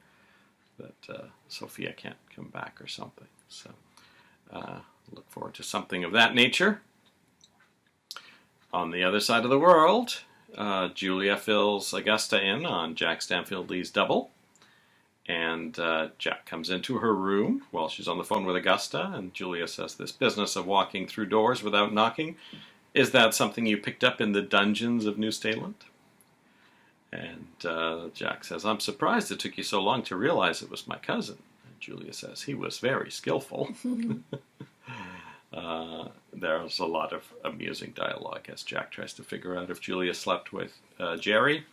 that Sophia can't come back or something. So look forward to something of that nature. On the other side of the world, Julia fills Augusta in on Jack Stanfield Lee's double, and Jack comes into her room while she's on the phone with Augusta, and Julia says, this business of walking through doors without knocking, is that something you picked up in the dungeons of New Staland? And Jack says, I'm surprised it took you so long to realize it was my cousin. And Julia says, he was very skillful. There's a lot of amusing dialogue as Jack tries to figure out if Julia slept with Jerry.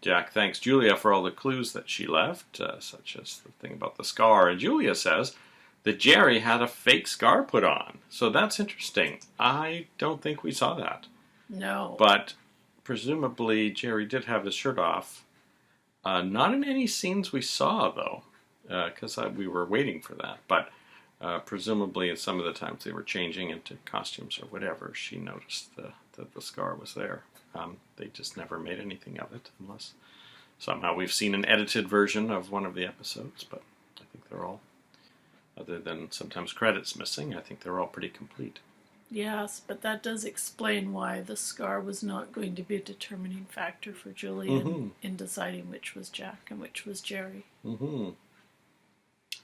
Jack thanks Julia for all the clues that she left, such as the thing about the scar. And Julia says that Jerry had a fake scar put on. So that's interesting. I don't think we saw that. No. But presumably Jerry did have his shirt off. Not in any scenes we saw, though, because we were waiting for that. But presumably in some of the times they were changing into costumes or whatever, she noticed that the scar was there. They just never made anything of it, unless somehow we've seen an edited version of one of the episodes. But I think they're all, other than sometimes credits missing, I think they're all pretty complete. Yes, but that does explain why the scar was not going to be a determining factor for Julie in deciding which was Jack and which was Jerry. And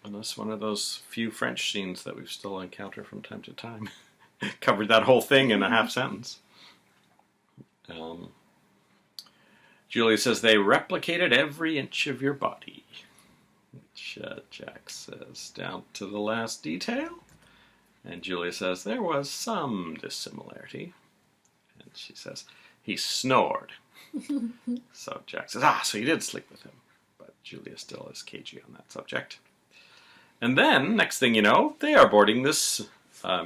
that's one of those few French scenes that we've still encountered from time to time. Covered that whole thing in a half sentence. Julie says they replicated every inch of your body, which Jack says down to the last detail. And Julia says there was some dissimilarity. And she says he snored. So Jack says, so you did sleep with him. But Julia still is cagey on that subject. And then, next thing you know, they are boarding this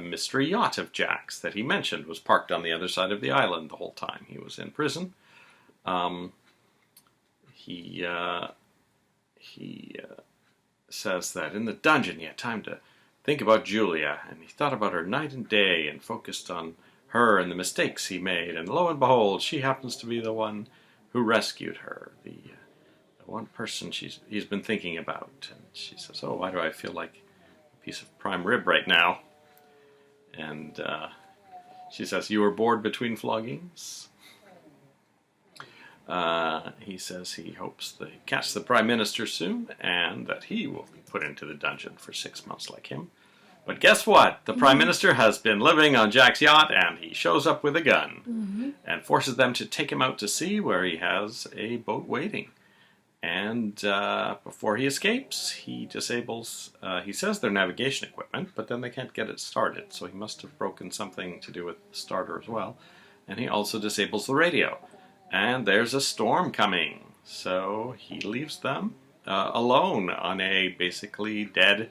mystery yacht of Jack's that he mentioned was parked on the other side of the island the whole time he was in prison. He says that in the dungeon he had time to think about Julia, and he thought about her night and day and focused on her and the mistakes he made, and lo and behold, she happens to be the one who rescued her, the one person he's been thinking about. And she says, why do I feel like a piece of prime rib right now? And she says, you were bored between floggings? He says he hopes they catch the Prime Minister soon, and that he will be put into the dungeon for 6 months like him. But guess what? The Prime Minister has been living on Jack's yacht, and he shows up with a gun and forces them to take him out to sea where he has a boat waiting. And before he escapes, he disables, he says their navigation equipment, but then they can't get it started, so he must have broken something to do with the starter as well. And he also disables the radio. And there's a storm coming, so he leaves them alone on a basically dead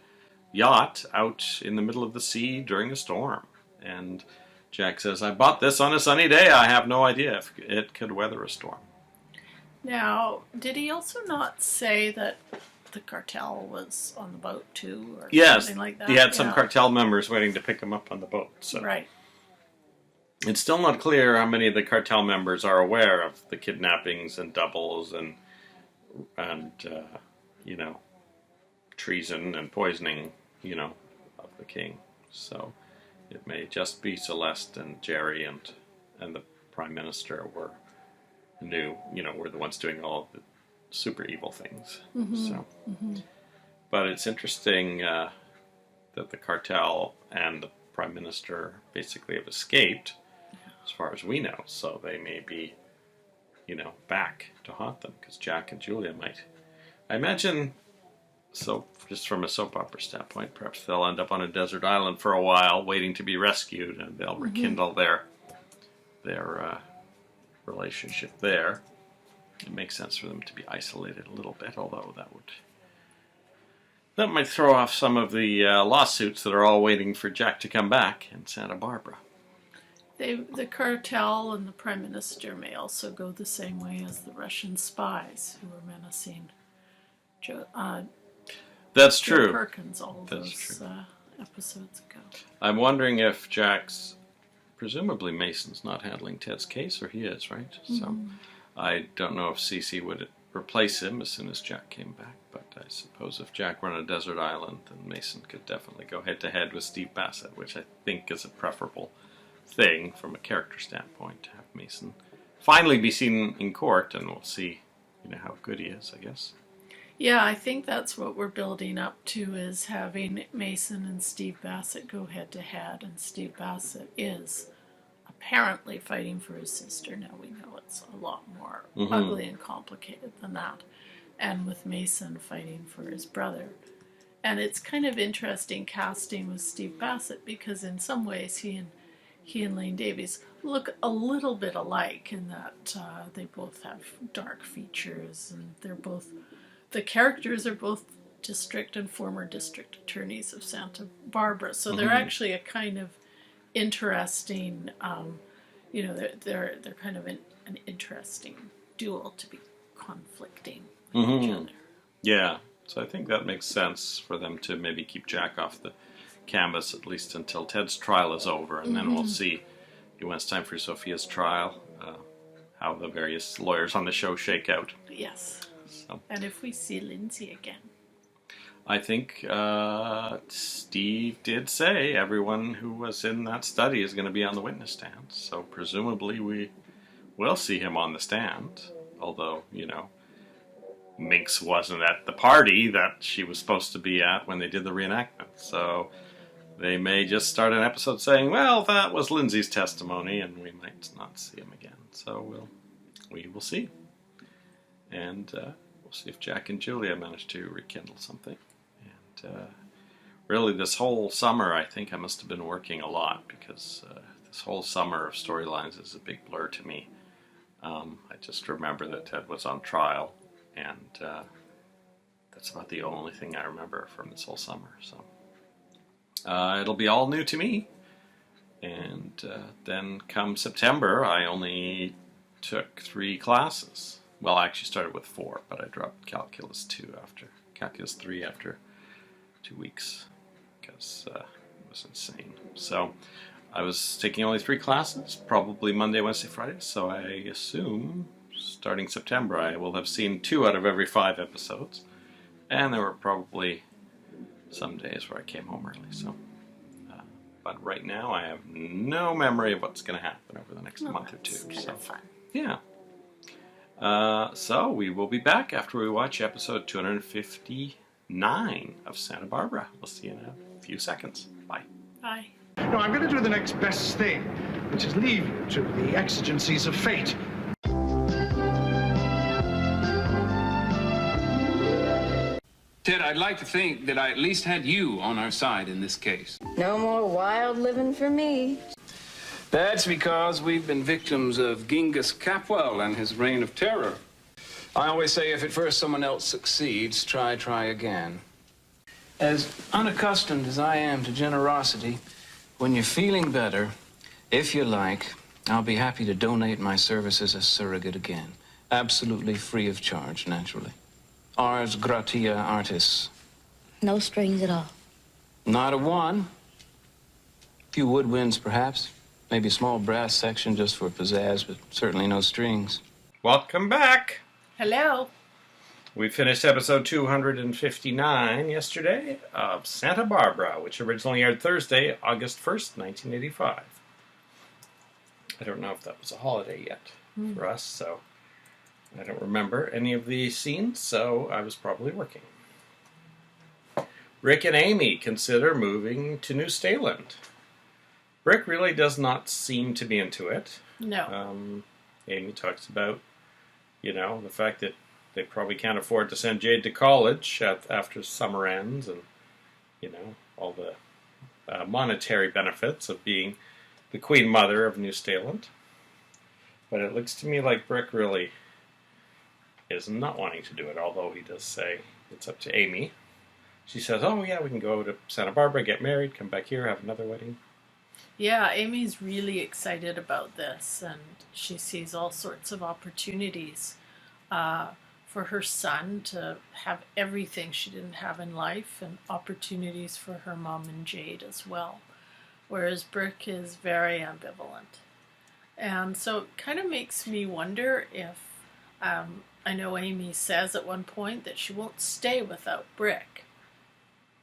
yacht out in the middle of the sea during a storm. And Jack says, I bought this on a sunny day. I have no idea if it could weather a storm. Now, did he also not say that the cartel was on the boat too, or something like that? He had some cartel members waiting to pick him up on the boat. So. Right. It's still not clear how many of the cartel members are aware of the kidnappings and doubles and treason and poisoning, of the king. So it may just be Celeste and Jerry and the Prime Minister were the ones doing all of the super evil things. But it's interesting that the cartel and the Prime Minister basically have escaped, as far as we know, so they may be, back to haunt them, because Jack and Julia might. I imagine, so just from a soap opera standpoint, perhaps they'll end up on a desert island for a while, waiting to be rescued, and they'll rekindle their relationship there. it makes sense for them to be isolated a little bit, although that might throw off some of the lawsuits that are all waiting for Jack to come back in Santa Barbara. The cartel and the Prime Minister may also go the same way as the Russian spies who were menacing That's Joe true. Perkins all those episodes ago. I'm wondering if Jack's, presumably Mason's not handling Ted's case, or he is, right? Mm-hmm. So I don't know if Cece would replace him as soon as Jack came back, but I suppose if Jack were on a desert island, then Mason could definitely go head-to-head with Steve Bassett, which I think is a preferable thing from a character standpoint, to have Mason finally be seen in court, and we'll see, how good he is, I guess. Yeah, I think that's what we're building up to, is having Mason and Steve Bassett go head-to-head, and Steve Bassett is apparently fighting for his sister. Now we know it's a lot more ugly and complicated than that. And with Mason fighting for his brother. And it's kind of interesting casting with Steve Bassett, because in some ways he and Lane Davies look a little bit alike in that they both have dark features, and the characters are both district and former district attorneys of Santa Barbara. So they're actually a kind of interesting, they're kind of an interesting duo to be conflicting with each other. Yeah, so I think that makes sense for them to maybe keep Jack off the canvas at least until Ted's trial is over, and then we'll see when it's time for Sophia's trial, how the various lawyers on the show shake out. Yes. So. And if we see Lindsay again. I think Steve did say everyone who was in that study is going to be on the witness stand, so presumably we will see him on the stand, although, Minx wasn't at the party that she was supposed to be at when they did the reenactment, so they may just start an episode saying, well, that was Lindsay's testimony, and we might not see him again, so we will see. And we'll see if Jack and Julia manage to rekindle something. And really, this whole summer, I think I must have been working a lot, because this whole summer of storylines is a big blur to me. I just remember that Ted was on trial, and that's about the only thing I remember from this whole summer. So it'll be all new to me. And then come September, I only took 3 classes. Well, I actually started with 4, but I dropped Calculus 3 after 2 weeks, because it was insane. So I was taking only 3 classes, probably Monday, Wednesday, Friday, so I assume starting September I will have seen 2 out of every 5 episodes, and there were probably some days where I came home early, so... but right now I have no memory of what's going to happen over the next month or 2. Kind of fun. Yeah. So we will be back after we watch episode 259 of Santa Barbara. We'll see you in a few seconds. Bye. Bye. No, I'm going to do the next best thing, which is leave you to the exigencies of fate. Ted, I'd like to think that I at least had you on our side in this case. No more wild living for me. That's because we've been victims of Genghis Capwell and his reign of terror. I always say if at first someone else succeeds, try again. As unaccustomed as I am to generosity, when you're feeling better, if you like, I'll be happy to donate my services as surrogate again. Absolutely free of charge, naturally. Ars gratia artis. No strings at all. Not a one. A few woodwinds, perhaps. Maybe a small brass section just for pizzazz, but certainly no strings. Welcome back. Hello. We finished episode 259 yesterday of Santa Barbara, which originally aired Thursday, August 1st, 1985. I don't know if that was a holiday yet for us, so I don't remember any of the scenes, so I was probably working. Rick and Amy consider moving to New Staland. Rick really does not seem to be into it. No. Amy talks about, the fact that they probably can't afford to send Jade to college after summer ends, and, all the monetary benefits of being the Queen Mother of New Staland. But it looks to me like Rick really is not wanting to do it, although he does say it's up to Amy. She says, oh yeah, we can go to Santa Barbara, get married, come back here, have another wedding. Yeah, Amy's really excited about this, and she sees all sorts of opportunities for her son to have everything she didn't have in life, and opportunities for her mom and Jade as well. Whereas Brick is very ambivalent. And so it kind of makes me wonder if, I know Amy says at one point that she won't stay without Brick,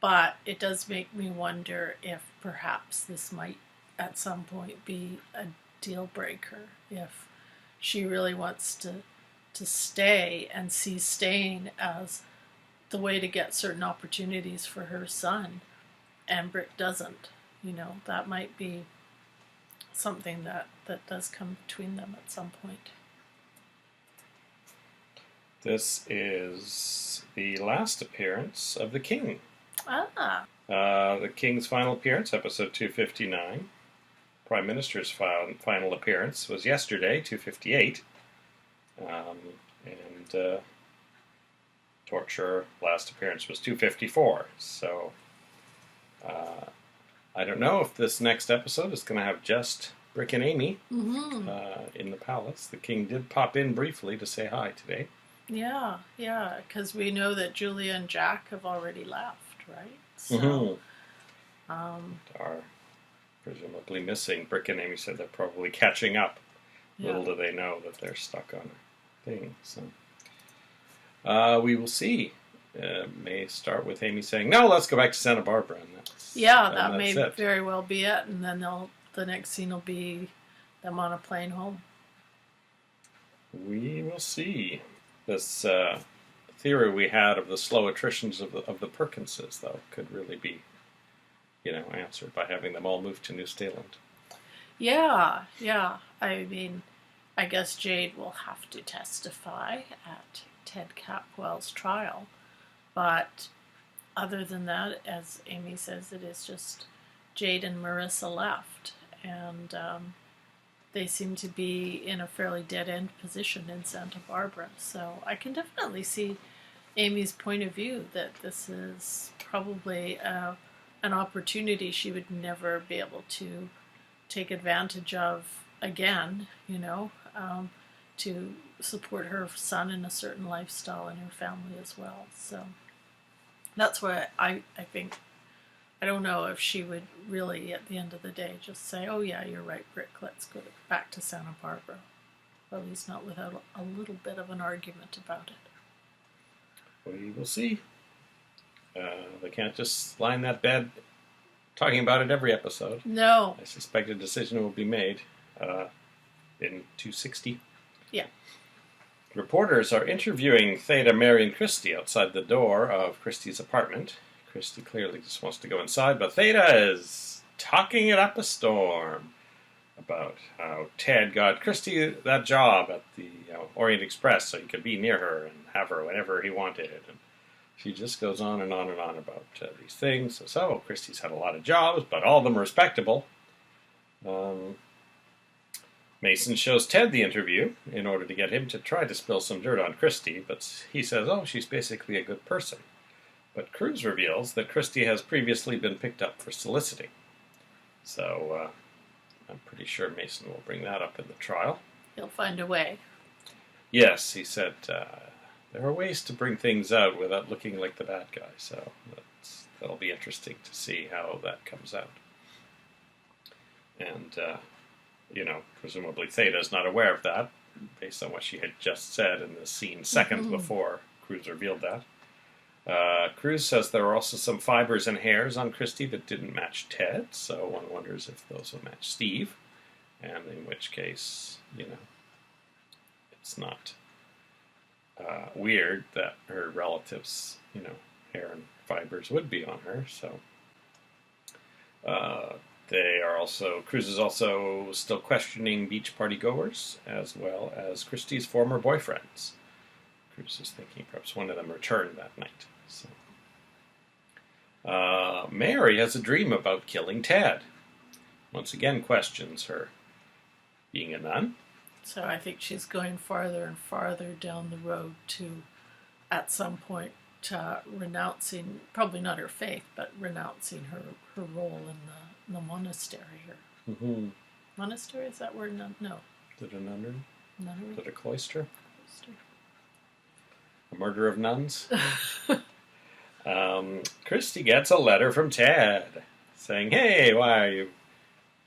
but it does make me wonder if perhaps this might at some point be a deal breaker, if she really wants to stay and sees staying as the way to get certain opportunities for her son, and Brick doesn't. That might be something that does come between them at some point. This is the last appearance of the King. The King's final appearance, episode 259. Prime Minister's final appearance was yesterday, 258. And Torture last appearance was 254. So I don't know if this next episode is going to have just Brick and Amy in the palace. The King did pop in briefly to say hi today. Yeah, because we know that Julia and Jack have already left, right? So, are presumably missing. Brick and Amy said they're probably catching up. Yeah. Little do they know that they're stuck on a thing. So we will see. May start with Amy saying, "No, let's go back to Santa Barbara." That may very well be it. And then the next scene will be them on a plane home. We will see. This theory we had of the slow attritions of the Perkinses, though, could really be, answered by having them all move to New Zealand. Yeah. I mean, I guess Jade will have to testify at Ted Capwell's trial. But other than that, as Amy says, it is just Jade and Marissa left. And they seem to be in a fairly dead-end position in Santa Barbara. So I can definitely see Amy's point of view that this is probably an opportunity she would never be able to take advantage of again, to support her son in a certain lifestyle and her family as well. So that's why I think, I don't know if she would really, at the end of the day, just say, oh yeah, you're right, Brick, let's go back to Santa Barbara. Or at least not without a little bit of an argument about it. We will see. They can't just lie in that bed talking about it every episode. No. I suspect a decision will be made in 260. Yeah. Reporters are interviewing Theda, Mary, and Christy outside the door of Christy's apartment. Christy clearly just wants to go inside, but Theda is talking it up a storm about how Ted got Christy that job at the Orient Express so he could be near her and have her whenever he wanted. And she just goes on and on and on about these things. So Christy's had a lot of jobs, but all of them are respectable. Mason shows Ted the interview in order to get him to try to spill some dirt on Christy, but he says, she's basically a good person. But Cruz reveals that Christy has previously been picked up for soliciting. So I'm pretty sure Mason will bring that up in the trial. He'll find a way. Yes, he said there are ways to bring things out without looking like the bad guy. So that'll be interesting to see how that comes out. And, presumably Theda's not aware of that, based on what she had just said in the scene seconds before Cruz revealed that. Cruz says there are also some fibers and hairs on Christy that didn't match Ted, so one wonders if those will match Steve, and in which case, it's not weird that her relatives, hair and fibers would be on her, so Cruz is also still questioning beach party goers, as well as Christy's former boyfriends. Cruz is thinking perhaps one of them returned that night. So, Mary has a dream about killing Ted. Once again questions her being a nun. So I think she's going farther and farther down the road to, at some point, renouncing, probably not her faith, but renouncing her role in the monastery here. Mm-hmm. Monastery, is that word? No. Is it a nunnery? Nunnery? Is it a cloister? A murder of nuns? Christy gets a letter from Ted saying, hey, why are you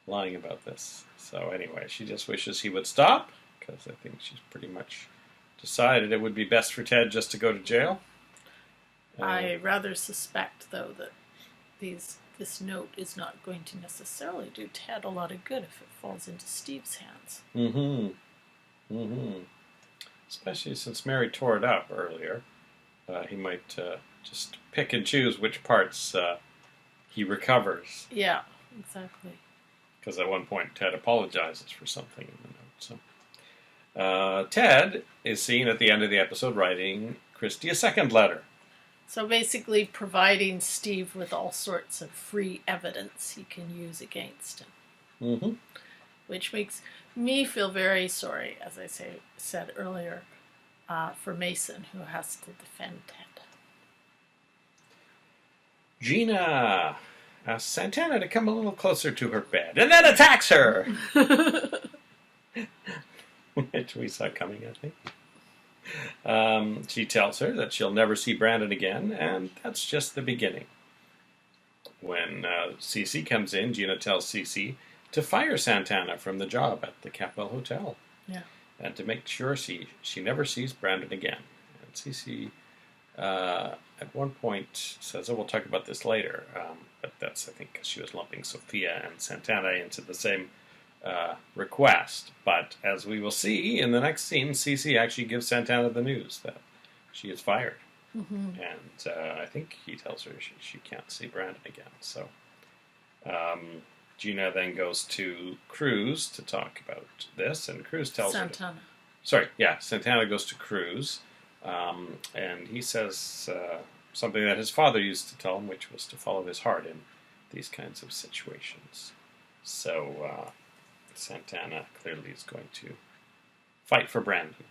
lying about this? So anyway, she just wishes he would stop, because I think she's pretty much decided it would be best for Ted just to go to jail. I rather suspect, though, that this note is not going to necessarily do Ted a lot of good if it falls into Steve's hands. Mm-hmm. Mm-hmm. Especially since Mary tore it up earlier. He might just pick and choose which parts he recovers. Yeah, exactly. Because at one point Ted apologizes for something in the note. So Ted is seen at the end of the episode writing Christy a second letter. So basically providing Steve with all sorts of free evidence he can use against him. Mm-hmm. Which makes me feel very sorry, as I said earlier, for Mason, who has to defend Ted. Gina asks Santana to come a little closer to her bed, and then attacks her! Which we saw coming, I think. She tells her that she'll never see Brandon again, and that's just the beginning. When Cece comes in, Gina tells Cece to fire Santana from the job at the Capwell Hotel. Yeah. And to make sure she never sees Brandon again. And Cece, at one point, says, oh, we'll talk about this later. But that's, I think, because she was lumping Sophia and Santana into the same request. But as we will see in the next scene, Cece actually gives Santana the news that she is fired. Mm-hmm. And I think he tells her she can't see Brandon again. So Gina then goes to Cruz to talk about this, and Cruz tells Santana. her... Sorry, yeah, Santana goes to Cruz, and he says something that his father used to tell him, which was to follow his heart in these kinds of situations. So Santana clearly is going to fight for Brandon.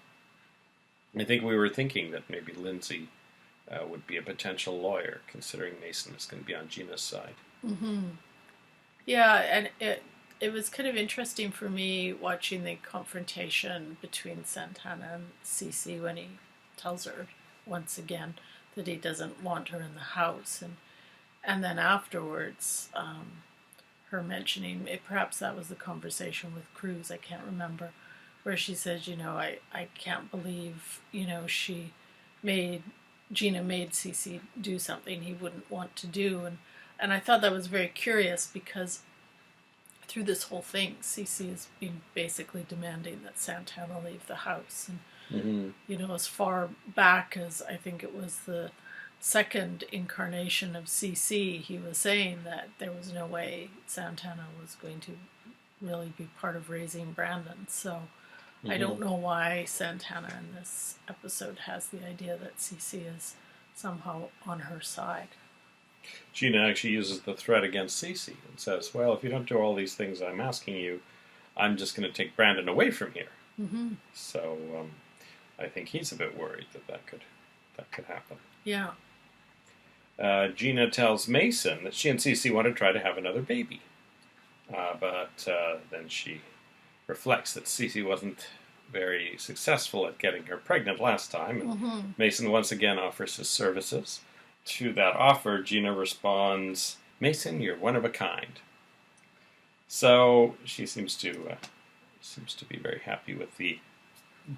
I think we were thinking that maybe Lindsay would be a potential lawyer, considering Mason is going to be on Gina's side. Mm-hmm. Yeah, and it was kind of interesting for me watching the confrontation between Santana and Cece when he tells her once again that he doesn't want her in the house, and then afterwards her mentioning it, perhaps that was the conversation with Cruz, I can't remember, where she says, I can't believe, Gina made Cece do something he wouldn't want to do, and I thought that was very curious because through this whole thing, Cece has been basically demanding that Santana leave the house. And, as far back as I think it was the second incarnation of Cece, he was saying that there was no way Santana was going to really be part of raising Brandon. So I don't know why Santana in this episode has the idea that Cece is somehow on her side. Gina actually uses the threat against Cece and says, well, if you don't do all these things I'm asking you, I'm just going to take Brandon away from here. Mm-hmm. So I think he's a bit worried that could happen. Yeah. Gina tells Mason that she and Cece want to try to have another baby. But then she reflects that Cece wasn't very successful at getting her pregnant last time. And Mason once again offers his services. To that offer, Gina responds, Mason, you're one of a kind. So she seems to be very happy with the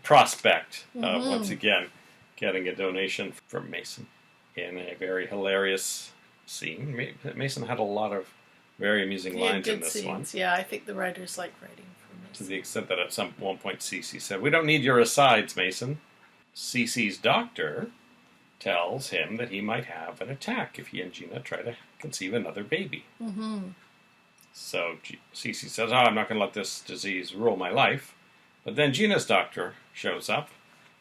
prospect of once again getting a donation from Mason in a very hilarious scene. Mason had a lot of very amusing lines in this scenes. one. Yeah, I think the writers like writing for Mason. To the extent that at one point Cece said, we don't need your asides, Mason. Cece's doctor tells him that he might have an attack if he and Gina try to conceive another baby. So Cece says, I'm not going to let this disease rule my life. But then Gina's doctor shows up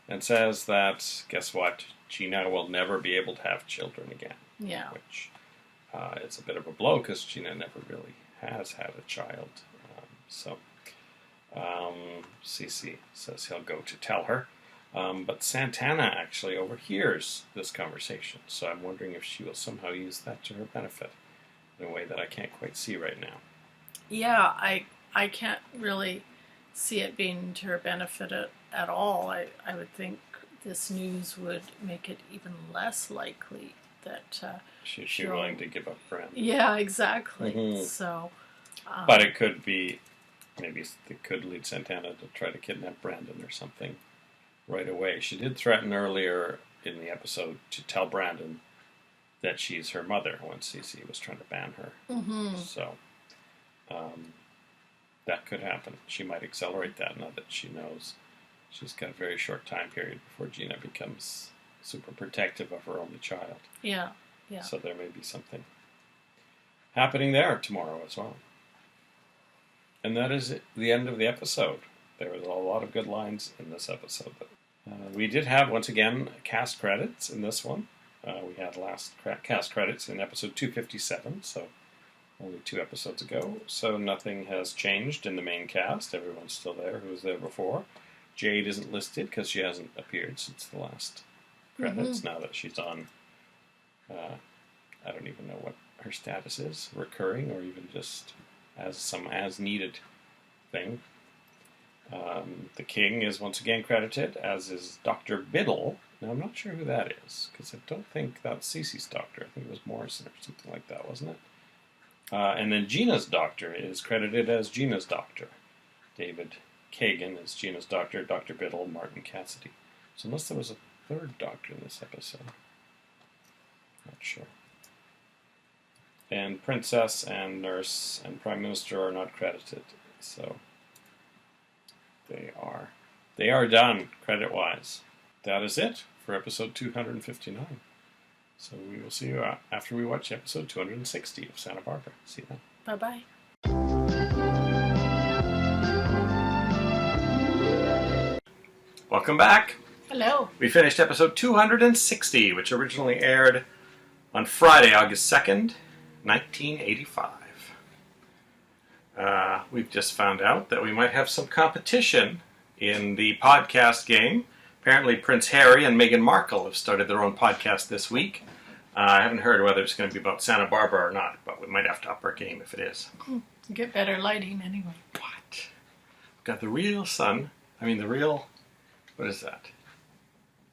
and says that, guess what? Gina will never be able to have children again. Yeah. Which is a bit of a blow because Gina never really has had a child. So Cece says he'll go to tell her. But Santana actually overhears this conversation, so I'm wondering if she will somehow use that to her benefit in a way that I can't quite see right now. Yeah, I can't really see it being to her benefit at all. I would think this news would make it even less likely that She's willing to give up Brandon. Yeah, exactly. Mm-hmm. So, but it could be, maybe it could lead Santana to try to kidnap Brandon or something right away. She did threaten earlier in the episode to tell Brandon that she's her mother when Cece was trying to ban her. Mm-hmm. So that could happen. She might accelerate that now that she knows she's got a very short time period before Gina becomes super protective of her only child. Yeah, yeah. So there may be something happening there tomorrow as well. And that is the end of the episode. There was a lot of good lines in this episode. We did have, once again, cast credits in this one. We had last cast credits in episode 257, so only 2 episodes ago. So nothing has changed in the main cast. Everyone's still there who was there before. Jade isn't listed because she hasn't appeared since the last credits. Now that she's on, I don't even know what her status is, recurring or even just as some as-needed thing. The King is once again credited, as is Dr. Biddle. Now, I'm not sure who that is, because I don't think that's Cece's doctor. I think it was Morrison or something like that, wasn't it? And then Gina's doctor is credited as Gina's doctor. David Kagan is Gina's doctor, Dr. Biddle, Martin Cassidy. So unless there was a third doctor in this episode. Not sure. And Princess and Nurse and Prime Minister are not credited, so they are done credit-wise. That is it for episode 259. So we will see you after we watch episode 260 of Santa Barbara. See you then. Bye-bye. Welcome back. Hello. We finished episode 260, which originally aired on Friday, August 2nd, 1985. We've just found out that we might have some competition in the podcast game. Apparently Prince Harry and Meghan Markle have started their own podcast this week. I haven't heard whether it's going to be about Santa Barbara or not, but we might have to up our game if it is. Get better lighting anyway. What? We've got the real sun. What is that?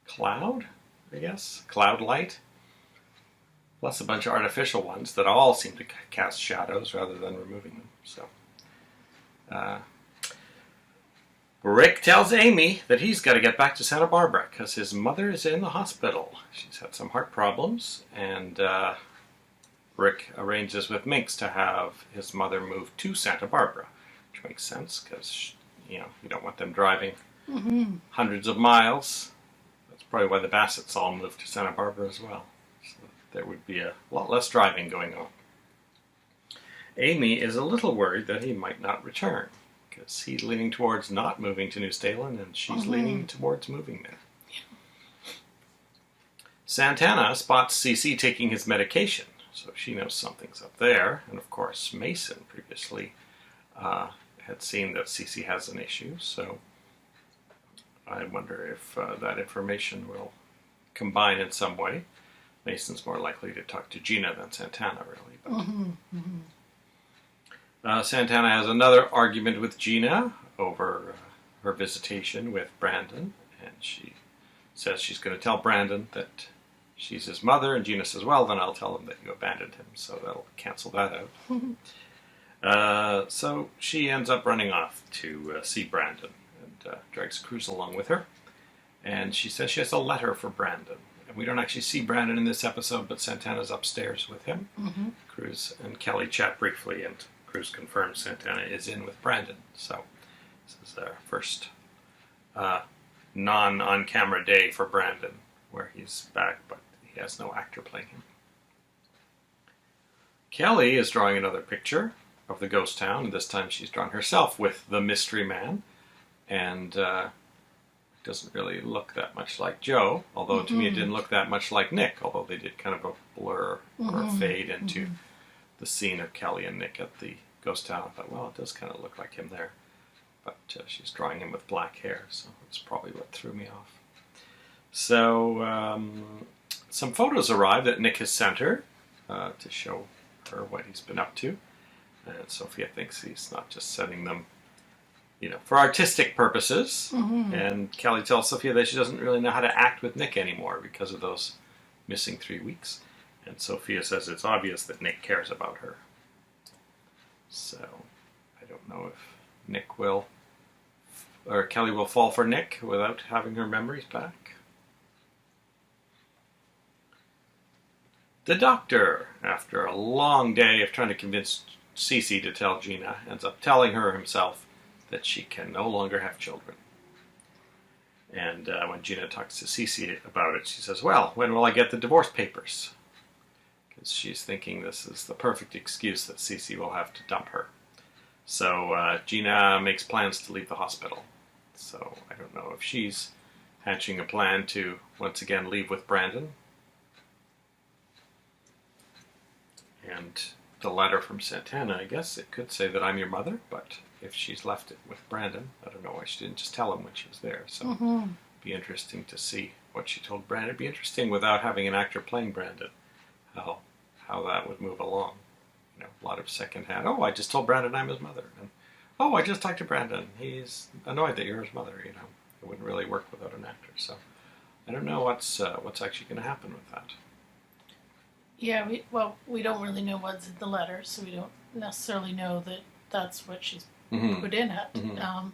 Cloud, I guess? Cloud light? Plus a bunch of artificial ones that all seem to cast shadows rather than removing them. So, Rick tells Amy that he's got to get back to Santa Barbara because his mother is in the hospital. She's had some heart problems, and Rick arranges with Minx to have his mother move to Santa Barbara, which makes sense because you don't want them driving hundreds of miles. That's probably why the Bassetts all moved to Santa Barbara as well. So there would be a lot less driving going on. Amy is a little worried that he might not return, because he's leaning towards not moving to New Salem, and she's leaning towards moving there. Yeah. Santana spots Cece taking his medication, so she knows something's up there. And of course, Mason previously had seen that Cece has an issue, so I wonder if that information will combine in some way. Mason's more likely to talk to Gina than Santana, really. But Santana has another argument with Gina over her visitation with Brandon, and she says she's going to tell Brandon that she's his mother, and Gina says, well, then I'll tell him that you abandoned him, so that'll cancel that out. So she ends up running off to see Brandon, and drags Cruz along with her, and she says she has a letter for Brandon. And we don't actually see Brandon in this episode, but Santana's upstairs with him. Cruz and Kelly chat briefly, and Cruz confirms Santana is in with Brandon. So this is our first non-on-camera day for Brandon, where he's back, but he has no actor playing him. Kelly is drawing another picture of the ghost town, and this time she's drawn herself with the mystery man, and doesn't really look that much like Joe, although to me it didn't look that much like Nick, although they did kind of a blur or a fade into the scene of Kelly and Nick at the ghost town. I thought, well, it does kind of look like him there. but she's drawing him with black hair, so that's probably what threw me off. So some photos arrive that Nick has sent her to show her what he's been up to. And Sophia thinks he's not just sending them, for artistic purposes. Mm-hmm. And Kelly tells Sophia that she doesn't really know how to act with Nick anymore because of those missing 3 weeks. And Sophia says it's obvious that Nick cares about her. So I don't know if Nick will, or Kelly will fall for Nick without having her memories back. The doctor, after a long day of trying to convince Cece to tell Gina, ends up telling her himself that she can no longer have children. And when Gina talks to Cece about it, she says, well, when will I get the divorce papers? Because she's thinking this is the perfect excuse that Cece will have to dump her. So Gina makes plans to leave the hospital. So I don't know if she's hatching a plan to once again leave with Brandon. And the letter from Santana, I guess it could say that I'm your mother, but if she's left it with Brandon, I don't know why she didn't just tell him when she was there. So it'd be interesting to see what she told Brandon. It'd be interesting without having an actor playing Brandon, how that would move along. A lot of secondhand, I just told Brandon I'm his mother. And, I just talked to Brandon. He's annoyed that you're his mother, It wouldn't really work without an actor. So I don't know what's actually going to happen with that. Yeah, we don't really know what's in the letter, so we don't necessarily know that that's what she's put in it. Mm-hmm.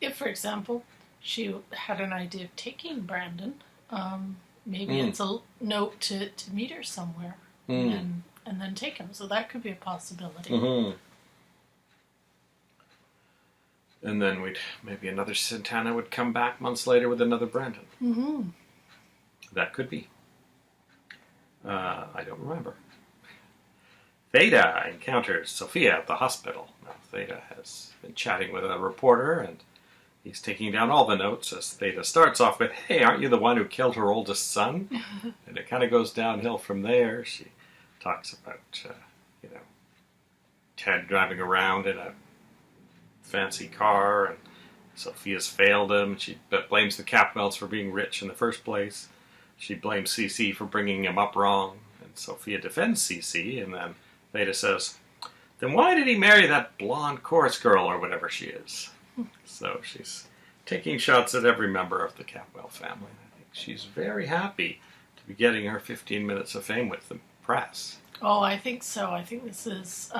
If, for example, she had an idea of taking Brandon, maybe it's a note to meet her somewhere and then take him. So that could be a possibility. Mm-hmm. And then maybe another Santana would come back months later with another Brandon. Mm-hmm. That could be. I don't remember. Theda encounters Sophia at the hospital. Now, Theda has been chatting with a reporter, and he's taking down all the notes as Theda starts off with, hey, aren't you the one who killed her oldest son? And it kind of goes downhill from there. She talks about, Ted driving around in a fancy car, and Sophia's failed him. She blames the Capwells for being rich in the first place. She blames Cece for bringing him up wrong, and Sophia defends Cece, and then Theda says, then why did he marry that blonde chorus girl or whatever she is? So she's taking shots at every member of the Capwell family. I think she's very happy to be getting her 15 minutes of fame with the press. Oh, I think so. I think this is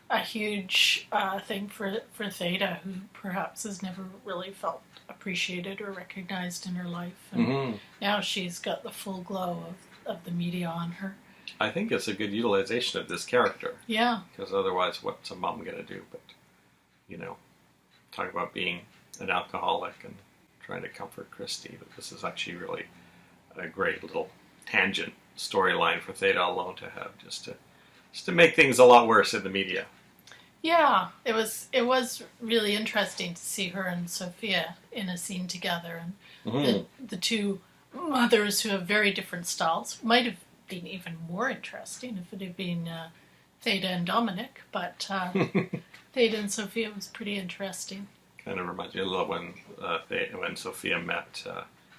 a huge thing for Theda, who perhaps has never really felt appreciated or recognized in her life. And now she's got the full glow of the media on her. I think it's a good utilization of this character. Yeah. Because otherwise, what's a mom going to do? But, talk about being an alcoholic and trying to comfort Christy. But this is actually really a great little tangent storyline for Theda alone to have, just to make things a lot worse in the media. Yeah, it was really interesting to see her and Sophia in a scene together, and the two mothers who have very different styles. Might have been even more interesting if it had been Theda and Dominic, but Theda and Sophia was pretty interesting. Kind of reminds me a little when Sophia met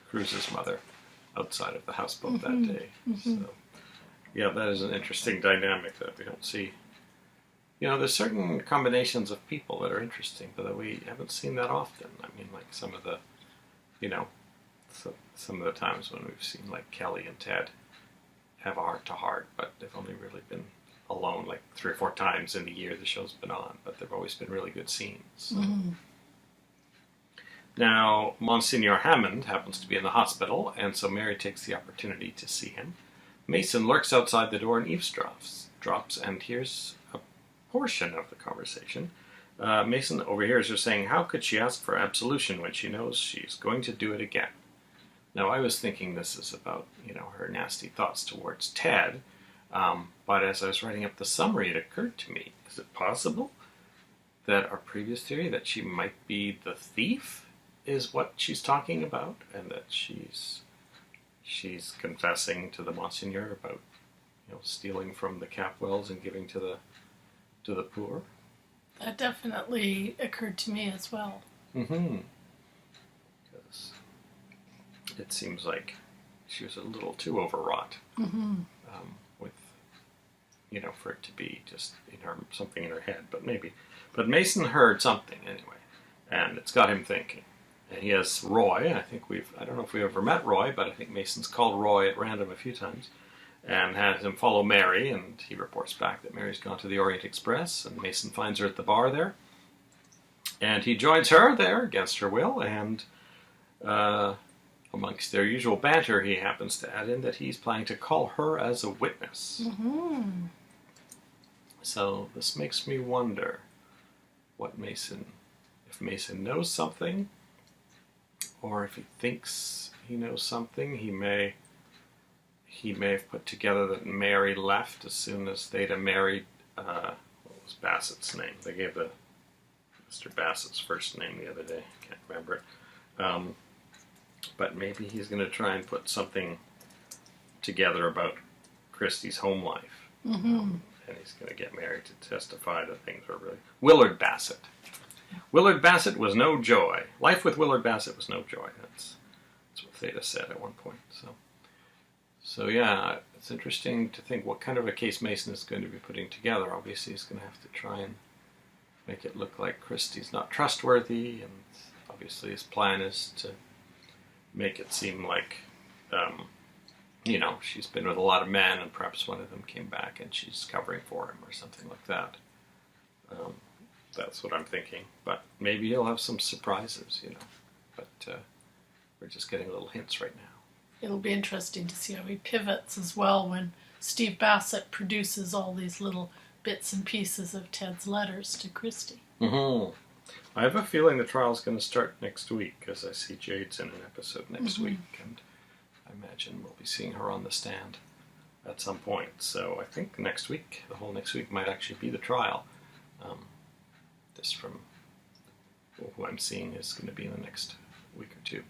Cruz's mother outside of the houseboat that day. So, yeah, that is an interesting dynamic that we don't see. There's certain combinations of people that are interesting, but that we haven't seen that often. I mean, like some of the times when we've seen like Kelly and Ted have a heart-to-heart, but they've only really been alone like 3 or 4 times in the year the show's been on, but they've always been really good scenes. So. Now, Monsignor Hammond happens to be in the hospital, and so Mary takes the opportunity to see him. Mason lurks outside the door and eavesdrops, and hears a portion of the conversation. Mason overhears her saying, how could she ask for absolution when she knows she's going to do it again? Now, I was thinking this is about, her nasty thoughts towards Ted, but as I was writing up the summary, it occurred to me, is it possible that our previous theory that she might be the thief is what she's talking about, and that she's confessing to the Monsignor about, stealing from the Capwells and giving to the poor? That definitely occurred to me as well. Mm-hmm. Because it seems like she was a little too overwrought with, for it to be just something in her head. But Mason heard something anyway, and it's got him thinking. And he has Roy. I don't know if we ever met Roy, but I think Mason's called Roy at random a few times, and has him follow Mary, and he reports back that Mary's gone to the Orient Express, and Mason finds her at the bar there. And he joins her there against her will, and amongst their usual banter, he happens to add in that he's planning to call her as a witness. Mm-hmm. So this makes me wonder if Mason knows something, or if he thinks he knows something. He may have put together that Mary left as soon as they'd have married, what was Bassett's name? They gave Mr. Bassett's first name the other day. Can't remember it. But maybe he's going to try and put something together about Christie's home life. Mm-hmm. And he's going to get Mary to testify that things were really... Willard Bassett. Willard Bassett was no joy. Life with Willard Bassett was no joy. That's what Theta said at one point. So yeah, it's interesting to think what kind of a case Mason is going to be putting together. Obviously, he's going to have to try and make it look like Christie's not trustworthy, and obviously his plan is to make it seem like, she's been with a lot of men, and perhaps one of them came back and she's covering for him or something like that. That's what I'm thinking. But maybe he'll have some surprises, But we're just getting little hints right now. It'll be interesting to see how he pivots as well when Steve Bassett produces all these little bits and pieces of Ted's letters to Christie. Mm-hmm. I have a feeling the trial's going to start next week, because I see Jade's in an episode next week, and I imagine we'll be seeing her on the stand at some point. So I think the whole next week might actually be the trial. Just from who I'm seeing is going to be in the next week or two.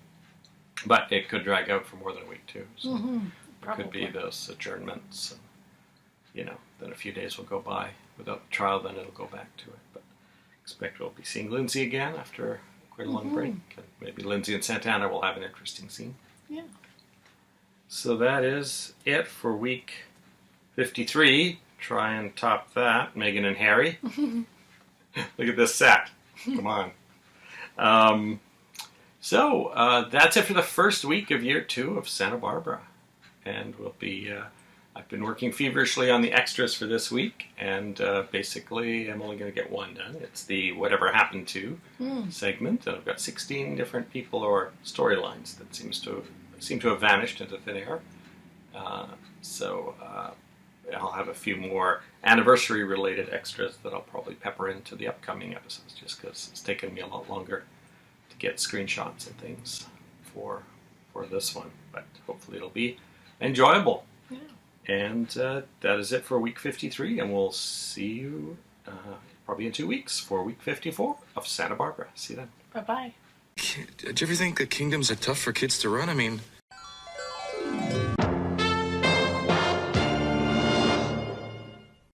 But it could drag out for more than a week too. So it could be those adjournments. And, then a few days will go by without the trial, then it'll go back to it. But I expect we'll be seeing Lindsay again after quite a long break. And maybe Lindsay and Santana will have an interesting scene. Yeah. So that is it for week 53. Try and top that, Meghan and Harry. Look at this set. Come on. So that's it for the first week of year 2 of Santa Barbara. And we'll be... I've been working feverishly on the extras for this week, and basically I'm only going to get one done. It's the Whatever Happened To segment, and I've got 16 different people or storylines that seem to have vanished into thin air. So I'll have a few more anniversary-related extras that I'll probably pepper into the upcoming episodes, just because it's taken me a lot longer to get screenshots and things for this one. But hopefully it'll be enjoyable. Yeah. And that is it for week 53, and we'll see you probably in 2 weeks for week 54 of Santa Barbara. See you then. Bye-bye. Do you ever think that kingdoms are tough for kids to run? I mean,